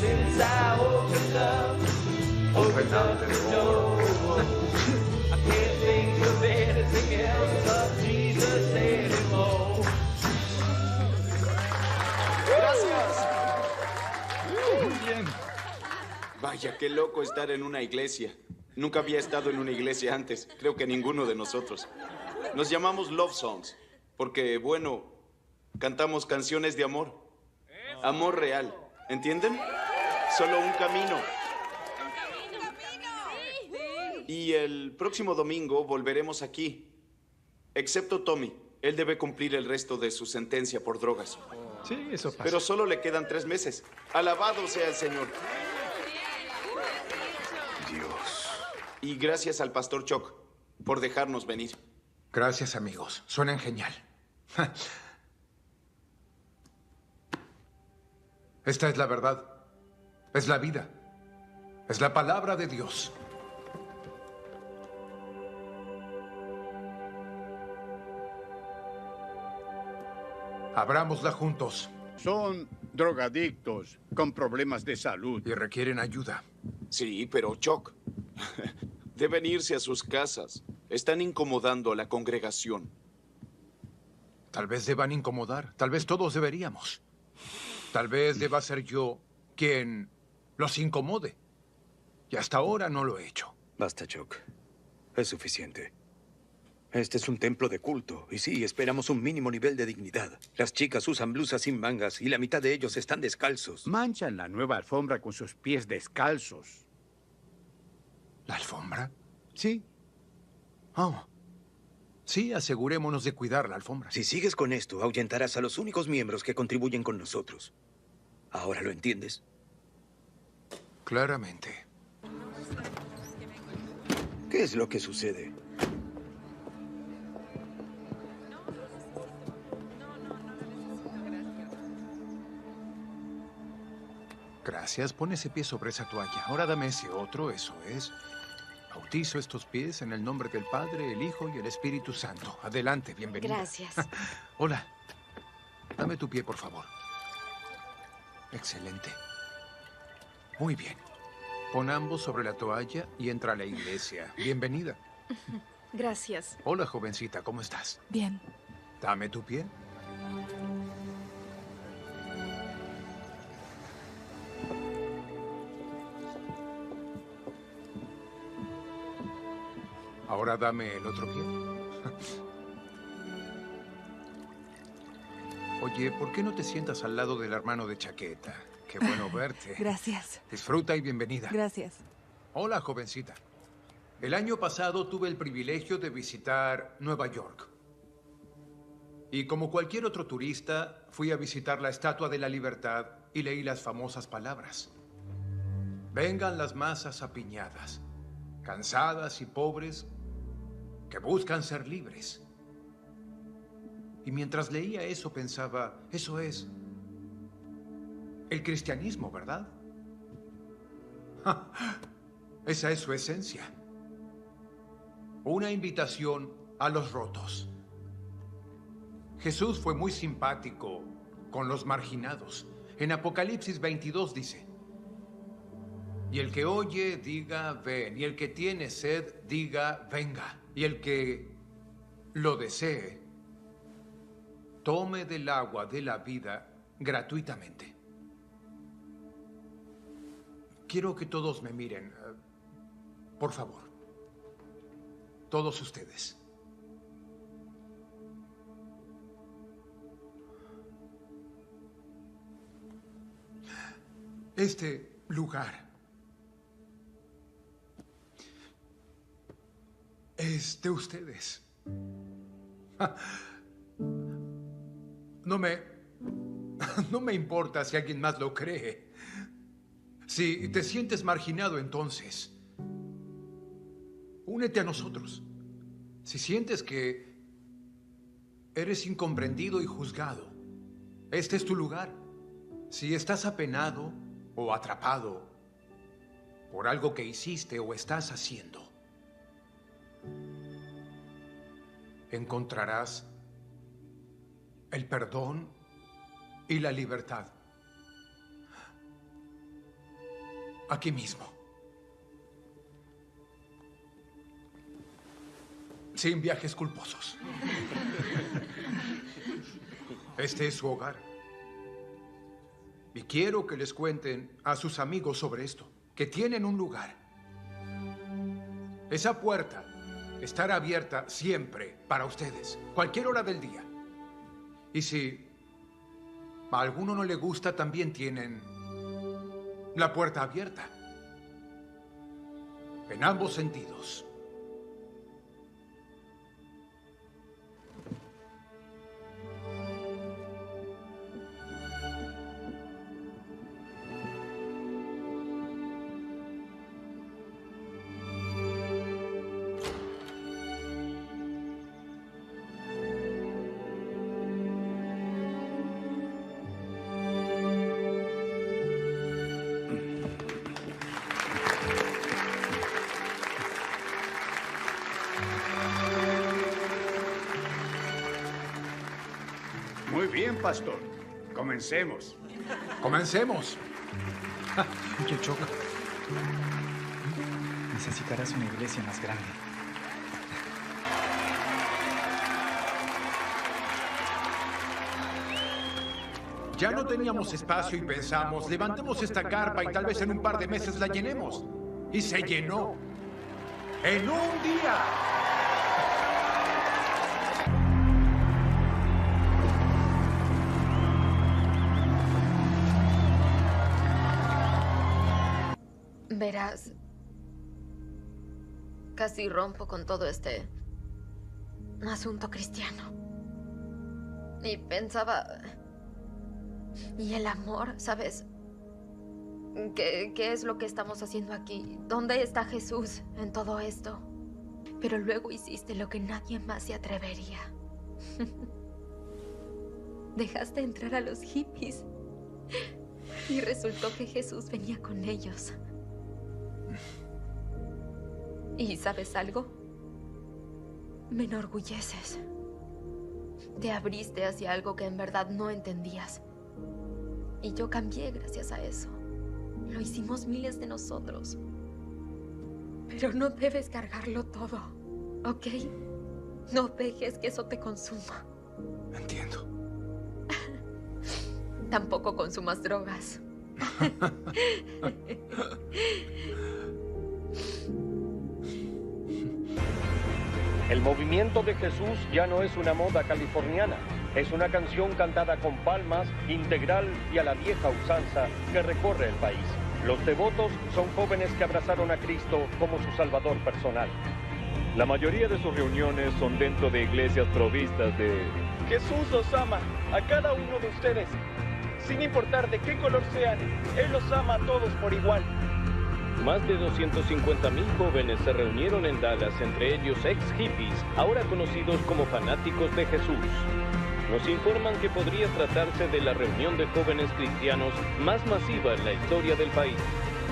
Since I opened up the door, I can't think of anything else but Jesus anymore. Muy bien. Vaya, qué loco estar en una iglesia. Nunca había estado en una iglesia antes. Creo que ninguno de nosotros. Nos llamamos Love Songs porque, bueno, cantamos canciones de amor. Amor real. ¿Entienden? Solo un camino. Y el próximo domingo volveremos aquí. Excepto Tommy. Él debe cumplir el resto de su sentencia por drogas. Sí, eso pasa. Pero solo le quedan 3 meses. Alabado sea el Señor. Dios. Y gracias al pastor Chuck por dejarnos venir. Gracias, amigos. Suenan genial. Esta es la verdad. Es la vida. Es la palabra de Dios. Abrámosla juntos. Son drogadictos con problemas de salud. Y requieren ayuda. Sí, pero Chuck, deben irse a sus casas. Están incomodando a la congregación. Tal vez deban incomodar. Tal vez todos deberíamos. Tal vez deba ser yo quien los incomode. Y hasta ahora no lo he hecho. Basta, Chuck. Es suficiente. Este es un templo de culto. Y sí, esperamos un mínimo nivel de dignidad. Las chicas usan blusas sin mangas y la mitad de ellos están descalzos. Manchan la nueva alfombra con sus pies descalzos. ¿La alfombra? Sí. Oh. Sí, asegurémonos de cuidar la alfombra. Si sigues con esto, ahuyentarás a los únicos miembros que contribuyen con nosotros. ¿Ahora lo entiendes? Claramente. ¿Qué es lo que sucede? Gracias. Pon ese pie sobre esa toalla. Ahora dame ese otro, eso es. Bautizo estos pies en el nombre del Padre, el Hijo y el Espíritu Santo. Adelante, bienvenida. Gracias. Hola. Dame tu pie, por favor. Excelente. Muy bien. Pon ambos sobre la toalla y entra a la iglesia. Bienvenida. Gracias. Hola, jovencita, ¿cómo estás? Bien. Dame tu pie. Ahora dame el otro pie. Oye, ¿por qué no te sientas al lado del hermano de chaqueta? Qué bueno verte. Gracias. Disfruta y bienvenida. Gracias. Hola, jovencita. El año pasado tuve el privilegio de visitar Nueva York. Y como cualquier otro turista, fui a visitar la Estatua de la Libertad y leí las famosas palabras. Vengan las masas apiñadas, cansadas y pobres, que buscan ser libres. Y mientras leía eso pensaba, eso es el cristianismo, ¿verdad? Esa es su esencia. Una invitación a los rotos. Jesús fue muy simpático con los marginados. En Apocalipsis 22 dice, y el que oye, diga, ven. Y el que tiene sed, diga, venga. Y el que lo desee, tome del agua de la vida gratuitamente. Quiero que todos me miren. Por favor. Todos ustedes. Este lugar es de ustedes. No me importa si alguien más lo cree. Si te sientes marginado, entonces únete a nosotros. Si sientes que eres incomprendido y juzgado, este es tu lugar. Si estás apenado o atrapado por algo que hiciste o estás haciendo, encontrarás el perdón y la libertad aquí mismo, sin viajes culposos. Este es su hogar. Y quiero que les cuenten a sus amigos sobre esto, que tienen un lugar. Esa puerta estará abierta siempre para ustedes, cualquier hora del día. Y si a alguno no le gusta, también tienen la puerta abierta. En ambos sentidos. Muy bien, pastor. Comencemos. Comencemos. Oye, Choc, necesitarás una iglesia más grande. Ya no teníamos espacio y pensamos, levantemos esta carpa y tal vez en un par de meses la llenemos. Y se llenó. En un día. Verás, casi rompo con todo este asunto cristiano. Y pensaba... ¿Y el amor? ¿Sabes? ¿Qué es lo que estamos haciendo aquí? ¿Dónde está Jesús en todo esto? Pero luego hiciste lo que nadie más se atrevería. Dejaste entrar a los hippies. Y resultó que Jesús venía con ellos. ¿Y sabes algo? Me enorgulleces. Te abriste hacia algo que en verdad no entendías. Y yo cambié gracias a eso. Lo hicimos miles de nosotros. Pero no debes cargarlo todo, ¿ok? No dejes que eso te consuma. Entiendo. Tampoco consumas drogas. El movimiento de Jesús ya no es una moda californiana. Es una canción cantada con palmas, integral y a la vieja usanza que recorre el país. Los devotos son jóvenes que abrazaron a Cristo como su salvador personal. La mayoría de sus reuniones son dentro de iglesias provistas de... Jesús los ama, a cada uno de ustedes. Sin importar de qué color sean, Él los ama a todos por igual. Más de 250,000 jóvenes se reunieron en Dallas, entre ellos ex-hippies, ahora conocidos como fanáticos de Jesús. Nos informan que podría tratarse de la reunión de jóvenes cristianos más masiva en la historia del país.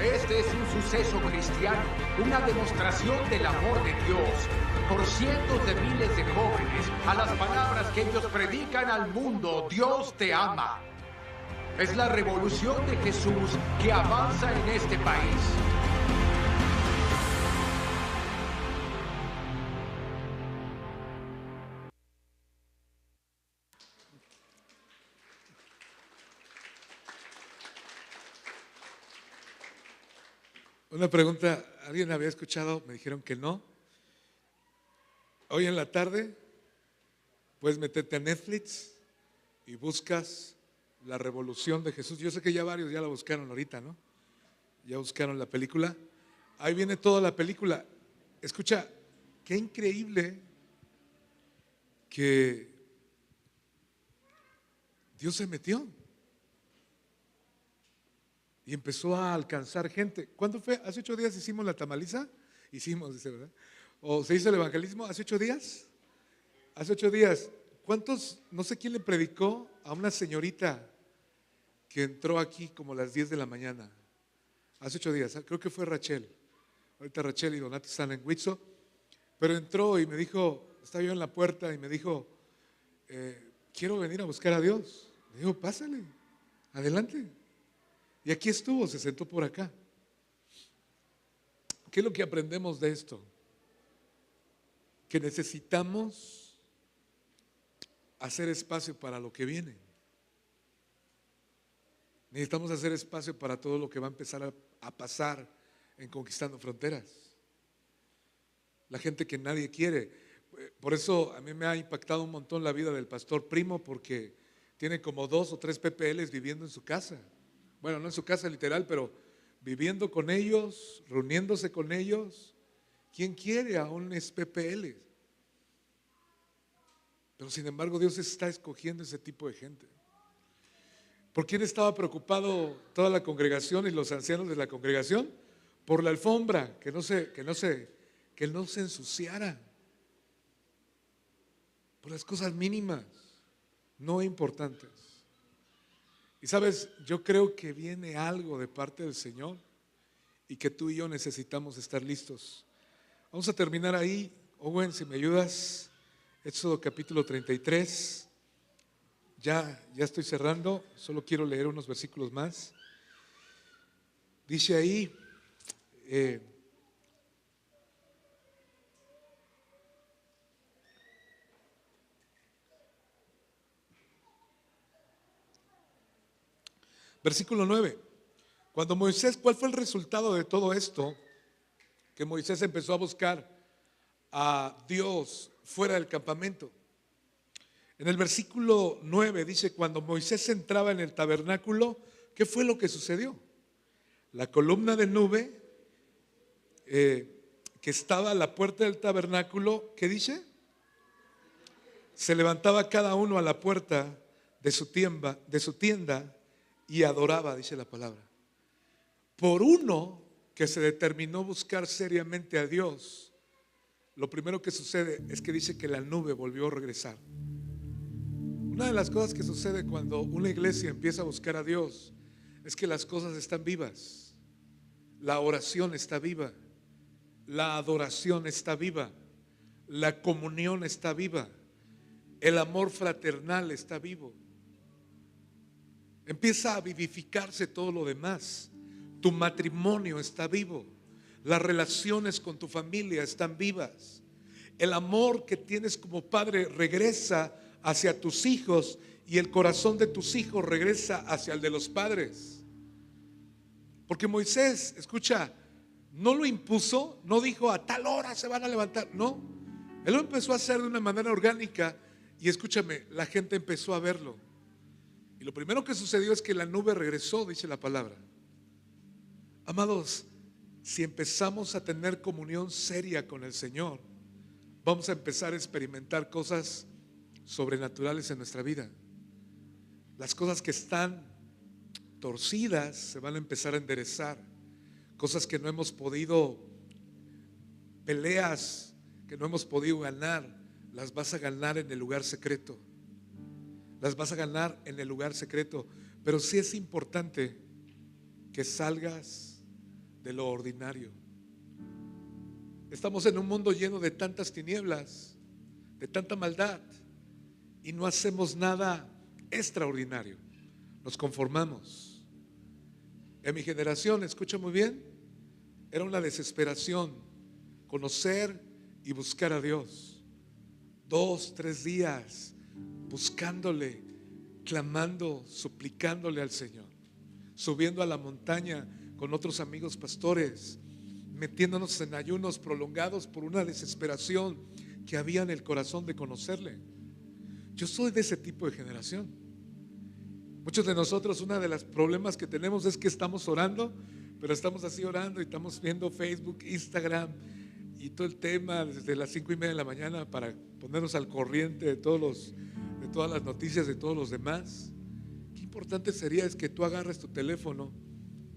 Este es un suceso cristiano, una demostración del amor de Dios por cientos de miles de jóvenes a las palabras que ellos predican al mundo. Dios te ama. Es la revolución de Jesús que avanza en este país. Una pregunta, ¿alguien había escuchado? Me dijeron que no. Hoy en la tarde puedes meterte a Netflix y buscas La Revolución de Jesús. Yo sé que ya varios ya la buscaron ahorita, ¿no? Ya buscaron la película. Ahí viene toda la película. Escucha, qué increíble que Dios se metió y empezó a alcanzar gente. ¿Cuándo fue? ¿Hace 8 días hicimos la tamaliza? Hicimos, dice, ¿verdad? o se hizo el evangelismo hace 8 días. Hace 8 días. ¿Cuántos, no sé quién le predicó a una señorita que entró aquí como a las 10 de la mañana? Hace 8 días, creo que fue Rachel. Ahorita Rachel y Donato están en Huitzo, pero entró y me dijo, estaba yo en la puerta y me dijo, quiero venir a buscar a Dios. Le digo, pásale, adelante. Y aquí estuvo, se sentó por acá. ¿Qué es lo que aprendemos de esto? Que necesitamos hacer espacio para lo que viene. Necesitamos hacer espacio para todo lo que va a empezar a pasar en Conquistando Fronteras. La gente que nadie quiere. Por eso a mí me ha impactado un montón la vida del pastor Primo, porque tiene como 2 o 3 PPLs viviendo en su casa. Bueno, no en su casa literal, pero viviendo con ellos, reuniéndose con ellos. ¿Quién quiere a un PPL? Pero sin embargo Dios está escogiendo ese tipo de gente. ¿Por quién estaba preocupado toda la congregación y los ancianos de la congregación? Por la alfombra, que no se ensuciara. Por las cosas mínimas, no importantes. Y sabes, yo creo que viene algo de parte del Señor y que tú y yo necesitamos estar listos. Vamos a terminar ahí. Owen, si me ayudas, Éxodo capítulo 33. Ya estoy cerrando, solo quiero leer unos versículos más. Dice ahí, versículo 9. Cuando Moisés, ¿cuál fue el resultado de todo esto? Que Moisés empezó a buscar a Dios fuera del campamento. En el versículo 9 dice, cuando Moisés entraba en el tabernáculo, ¿qué fue lo que sucedió? La columna de nube que estaba a la puerta del tabernáculo, ¿qué dice? Se levantaba cada uno a la puerta de su tienda y adoraba, dice la palabra. Por uno que se determinó buscar seriamente a Dios, lo primero que sucede es que dice que la nube volvió a regresar. Una de las cosas que sucede cuando una iglesia empieza a buscar a Dios es que las cosas están vivas. La oración está viva, la adoración está viva, la comunión está viva, el amor fraternal está vivo. Empieza a vivificarse todo lo demás. Tu matrimonio está vivo, las relaciones con tu familia están vivas, el amor que tienes como padre regresa hacia tus hijos y el corazón de tus hijos regresa hacia el de los padres. Porque Moisés, escucha, no lo impuso, no dijo a tal hora se van a levantar, no. Él lo empezó a hacer de una manera orgánica y escúchame, la gente empezó a verlo. Y lo primero que sucedió es que la nube regresó, dice la palabra. Amados, si empezamos a tener comunión seria con el Señor, vamos a empezar a experimentar cosas sobrenaturales en nuestra vida. Las cosas que están torcidas se van a empezar a enderezar. Cosas que no hemos podido, peleas que no hemos podido ganar, las vas a ganar en el lugar secreto. Las vas a ganar en el lugar secreto. Pero sí es importante que salgas de lo ordinario. Estamos en un mundo lleno de tantas tinieblas, de tanta maldad, y no hacemos nada extraordinario. Nos conformamos. En mi generación, escucha muy bien, era una desesperación conocer y buscar a Dios. 2, 3 días buscándole, clamando, suplicándole al Señor, subiendo a la montaña con otros amigos pastores, metiéndonos en ayunos prolongados por una desesperación que había en el corazón de conocerle. Yo soy de ese tipo de generación. Muchos de nosotros, uno de los problemas que tenemos es que estamos orando, pero estamos así orando y estamos viendo Facebook, Instagram y todo el tema desde las 5:30 de la mañana para ponernos al corriente de todas las noticias de todos los demás. Qué importante sería es que tú agarres tu teléfono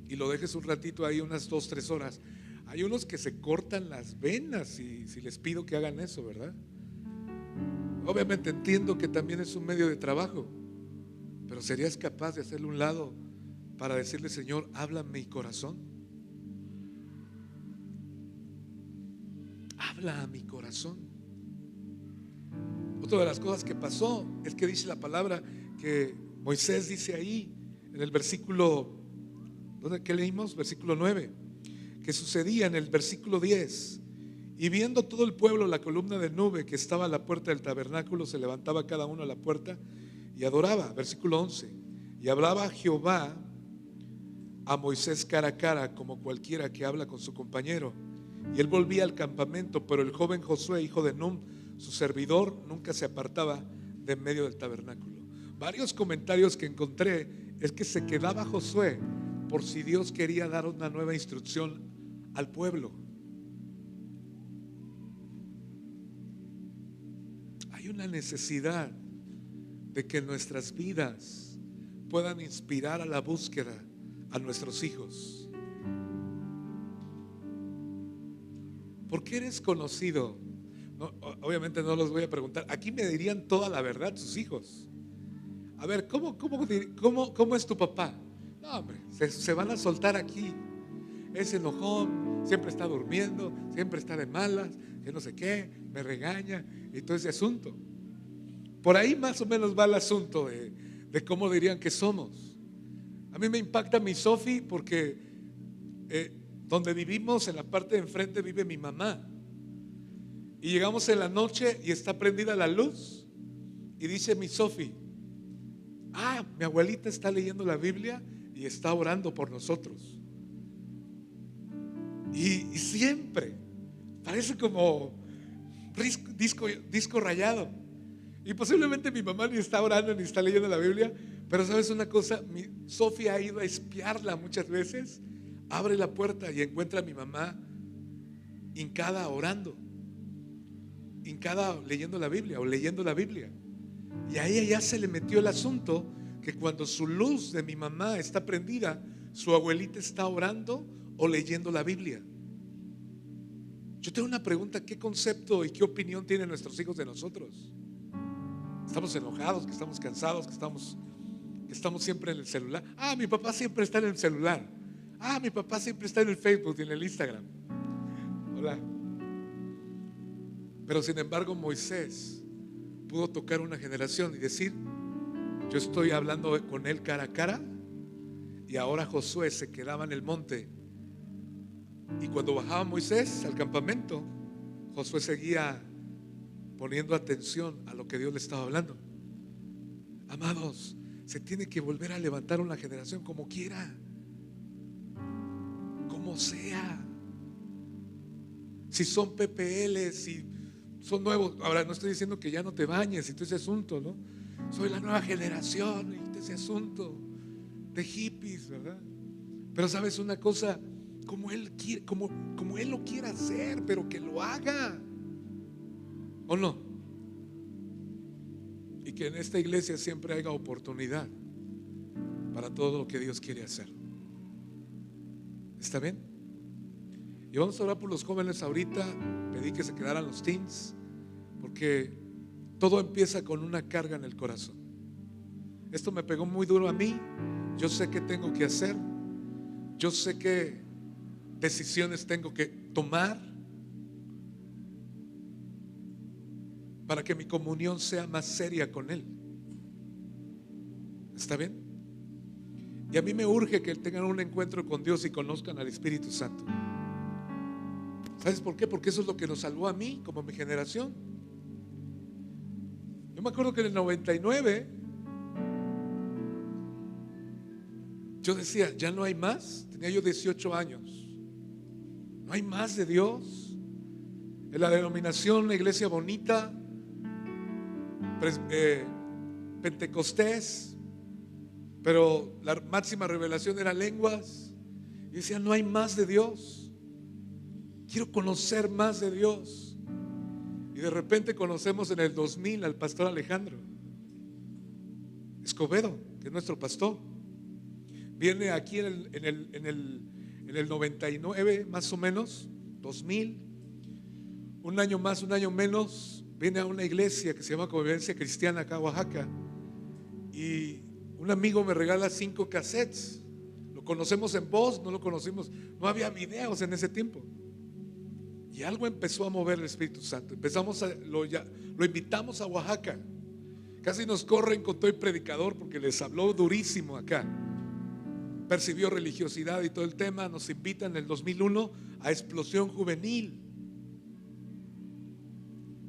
y lo dejes un ratito ahí, unas 2, 3 horas. Hay unos que se cortan las venas si les pido que hagan eso, ¿verdad? Obviamente entiendo que también es un medio de trabajo, pero ¿serías capaz de hacerle un lado para decirle, Señor, habla mi corazón? Habla a mi corazón. Otra de las cosas que pasó es que dice la palabra que Moisés dice ahí en el versículo, ¿qué leímos? Versículo 9, que sucedía en el versículo 10. Y viendo todo el pueblo la columna de nube que estaba a la puerta del tabernáculo, se levantaba cada uno a la puerta y adoraba. Versículo 11. Y hablaba Jehová a Moisés cara a cara, como cualquiera que habla con su compañero. Y él volvía al campamento, pero el joven Josué, hijo de Nun, su servidor, nunca se apartaba de en medio del tabernáculo. Varios comentarios que encontré es que se quedaba Josué por si Dios quería dar una nueva instrucción al pueblo. Hay una necesidad de que nuestras vidas puedan inspirar a la búsqueda a nuestros hijos. ¿Por qué eres conocido? No, obviamente no los voy a preguntar. Aquí me dirían toda la verdad sus hijos. A ver, ¿cómo es tu papá? No, hombre, se van a soltar aquí. Es enojón, siempre está durmiendo, siempre está de malas, que no sé qué, me regaña y todo ese asunto. Por ahí más o menos va el asunto de cómo dirían que somos. A mí me impacta mi Sofi porque donde vivimos, en la parte de enfrente, vive mi mamá. Y llegamos en la noche y está prendida la luz y dice mi Sofi, mi abuelita está leyendo la Biblia y está orando por nosotros. Y siempre parece como disco rayado. Y posiblemente mi mamá ni está orando ni está leyendo la Biblia, pero sabes una cosa, mi Sofía ha ido a espiarla muchas veces. Abre la puerta y encuentra a mi mamá hincada orando, hincada leyendo la Biblia o leyendo la Biblia. Y a ella ya se le metió el asunto que cuando su luz de mi mamá está prendida, su abuelita está orando o leyendo la Biblia. Yo tengo una pregunta: ¿qué concepto y qué opinión tienen nuestros hijos de nosotros? ¿Estamos enojados, que estamos cansados, que estamos siempre en el celular? Mi papá siempre está en el celular. Mi papá siempre está en el Facebook y en el Instagram. Hola. Pero sin embargo Moisés pudo tocar una generación y decir: yo estoy hablando con él cara a cara. Y ahora Josué se quedaba en el monte, y cuando bajaba Moisés al campamento, Josué seguía poniendo atención a lo que Dios le estaba hablando. Amados, se tiene que volver a levantar una generación como quiera, como sea. Si son PPL, si son nuevos. Ahora no estoy diciendo que ya no te bañes y todo ese asunto, ¿no? Soy la nueva generación y todo ese asunto de hippies, ¿verdad? Pero sabes una cosa, como él quiere, como él lo quiere hacer, pero que lo haga, ¿o no? Y que en esta iglesia siempre haya oportunidad para todo lo que Dios quiere hacer. ¿Está bien? Y vamos a orar por los jóvenes ahorita. Pedí que se quedaran los teens, porque todo empieza con una carga en el corazón. Esto me pegó muy duro a mí. Yo sé qué tengo que hacer. Yo sé qué decisiones tengo que tomar para que mi comunión sea más seria con Él. ¿Está bien? Y a mí me urge que tengan un encuentro con Dios y conozcan al Espíritu Santo. ¿Sabes por qué? Porque eso es lo que nos salvó a mí, como mi generación. Yo me acuerdo que en el 99 yo decía: ya no hay más. Tenía yo 18 años. No hay más de Dios. En la denominación, la iglesia bonita, Pentecostés, pero la máxima revelación era lenguas. Y decía: no hay más de Dios. Quiero conocer más de Dios. Y de repente conocemos en el 2000 al pastor Alejandro Escobedo, que es nuestro pastor. Viene aquí en en el 99 más o menos, 2000, un año más, un año menos, vine a una iglesia que se llama Convivencia Cristiana acá en Oaxaca, y un amigo me regala 5 cassettes. Lo conocemos en voz, no lo conocimos, no había videos en ese tiempo. Y algo empezó a mover el Espíritu Santo. Lo invitamos a Oaxaca. Casi nos corren con todo el predicador porque les habló durísimo acá. Percibió religiosidad y todo el tema. Nos invitan en el 2001 a Explosión Juvenil.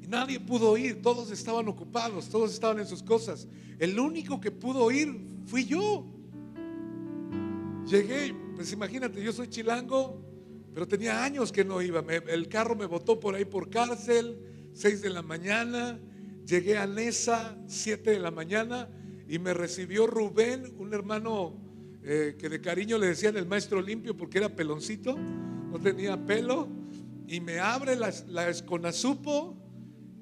Y nadie pudo ir, todos estaban ocupados, todos estaban en sus cosas. El único que pudo ir fui yo. Llegué, pues imagínate, yo soy chilango, pero tenía años que no iba. El carro me botó por ahí por cárcel, 6 de la mañana. Llegué a Nesa, 7 de la mañana, y me recibió Rubén, un hermano que de cariño le decían el maestro limpio porque era peloncito, no tenía pelo, y me abre la Esconazupo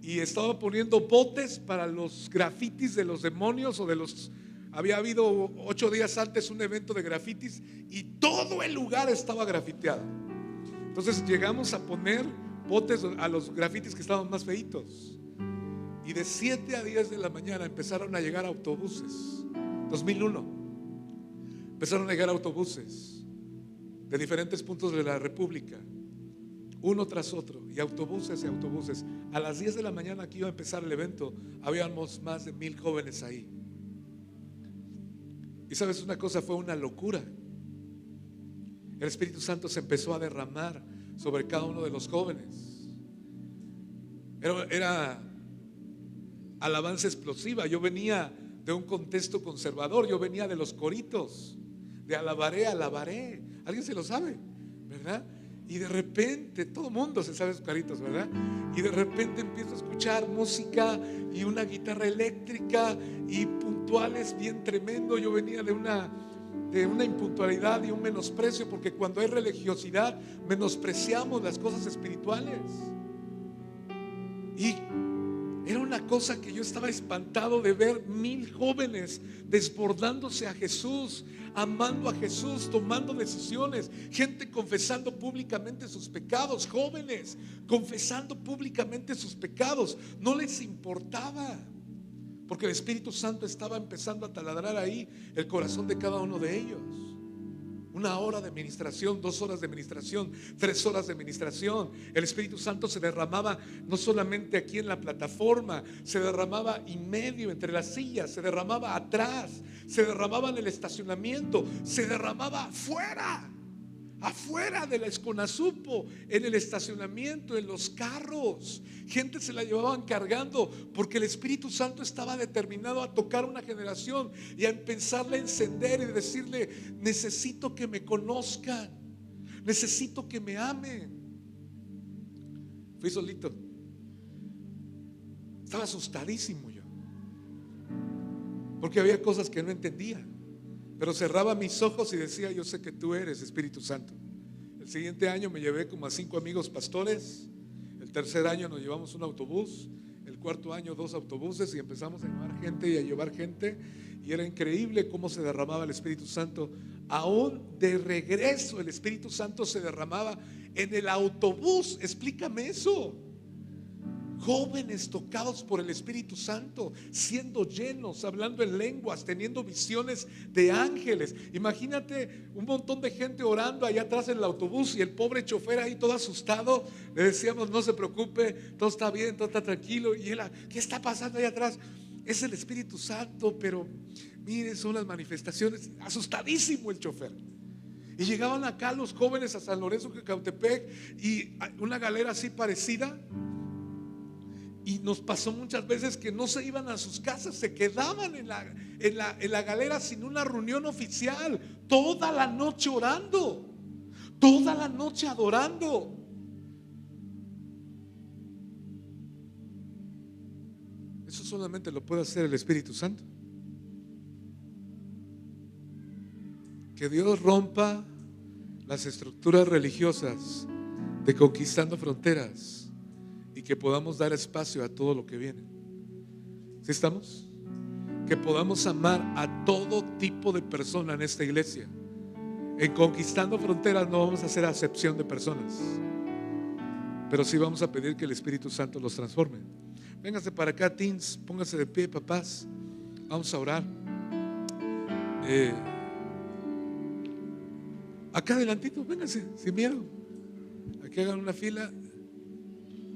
y estaba poniendo botes para los grafitis de los demonios o de los... Había habido 8 días antes un evento de grafitis y todo el lugar estaba grafiteado. Entonces llegamos a poner botes a los grafitis que estaban más feitos. Y de 7 a 10 de la mañana empezaron a llegar autobuses. 2001. Empezaron a llegar autobuses de diferentes puntos de la República, uno tras otro, y autobuses y autobuses. A las 10 de la mañana que iba a empezar el evento, habíamos más de 1000 jóvenes ahí. Y sabes una cosa, fue una locura. El Espíritu Santo se empezó a derramar sobre cada uno de los jóvenes. Era alabanza explosiva. Yo venía de un contexto conservador, yo venía de los coritos, de alabaré, alabaré. ¿Alguien se lo sabe? ¿Verdad? Y de repente, todo el mundo se sabe sus caritos, ¿verdad? Y de repente empiezo a escuchar música y una guitarra eléctrica y puntuales bien tremendo. Yo venía de una impuntualidad y un menosprecio, porque cuando hay religiosidad menospreciamos las cosas espirituales. Y era una cosa que yo estaba espantado de ver 1000 jóvenes desbordándose a Jesús, amando a Jesús, tomando decisiones, gente confesando públicamente sus pecados, jóvenes confesando públicamente sus pecados. No les importaba, porque el Espíritu Santo estaba empezando a taladrar ahí el corazón de cada uno de ellos. 1 hora de ministración, 2 horas de ministración, 3 horas de ministración. El Espíritu Santo se derramaba no solamente aquí en la plataforma, se derramaba en medio, entre las sillas, se derramaba atrás, se derramaba en el estacionamiento, se derramaba afuera de la Esconazupo, en el estacionamiento, en los carros. Gente se la llevaban cargando porque el Espíritu Santo estaba determinado a tocar una generación y a empezarle a encender y decirle: necesito que me conozcan, necesito que me amen. Fui solito, estaba asustadísimo yo, porque había cosas que no entendía. Pero cerraba mis ojos y decía: yo sé que tú eres Espíritu Santo. El siguiente año me llevé como a 5 amigos pastores. El tercer año nos llevamos un autobús. El cuarto año 2 autobuses, y empezamos a llevar gente y a llevar gente. Y era increíble cómo se derramaba el Espíritu Santo. Aún de regreso el Espíritu Santo se derramaba en el autobús. Explícame eso. Jóvenes tocados por el Espíritu Santo, siendo llenos, hablando en lenguas, teniendo visiones de ángeles. Imagínate un montón de gente orando allá atrás en el autobús, y el pobre chofer ahí todo asustado. Le decíamos: no se preocupe, todo está bien, todo está tranquilo. Y él: ¿qué está pasando allá atrás? Es el Espíritu Santo, pero mire, son las manifestaciones. Asustadísimo el chofer. Y llegaban acá los jóvenes a San Lorenzo de Cautepec, y una galera así parecida. Y nos pasó muchas veces que no se iban a sus casas, se quedaban en la galera sin una reunión oficial, toda la noche orando, toda la noche adorando. Eso solamente lo puede hacer el Espíritu Santo. Que Dios rompa las estructuras religiosas de conquistando fronteras, y que podamos dar espacio a todo lo que viene. ¿Sí estamos? Que podamos amar a todo tipo de persona en esta iglesia. En Conquistando Fronteras no vamos a hacer acepción de personas, pero sí vamos a pedir que el Espíritu Santo los transforme. Vénganse para acá, teens, pónganse de pie, papás. Vamos a orar. Acá adelantito, vénganse, sin miedo. Aquí hagan una fila.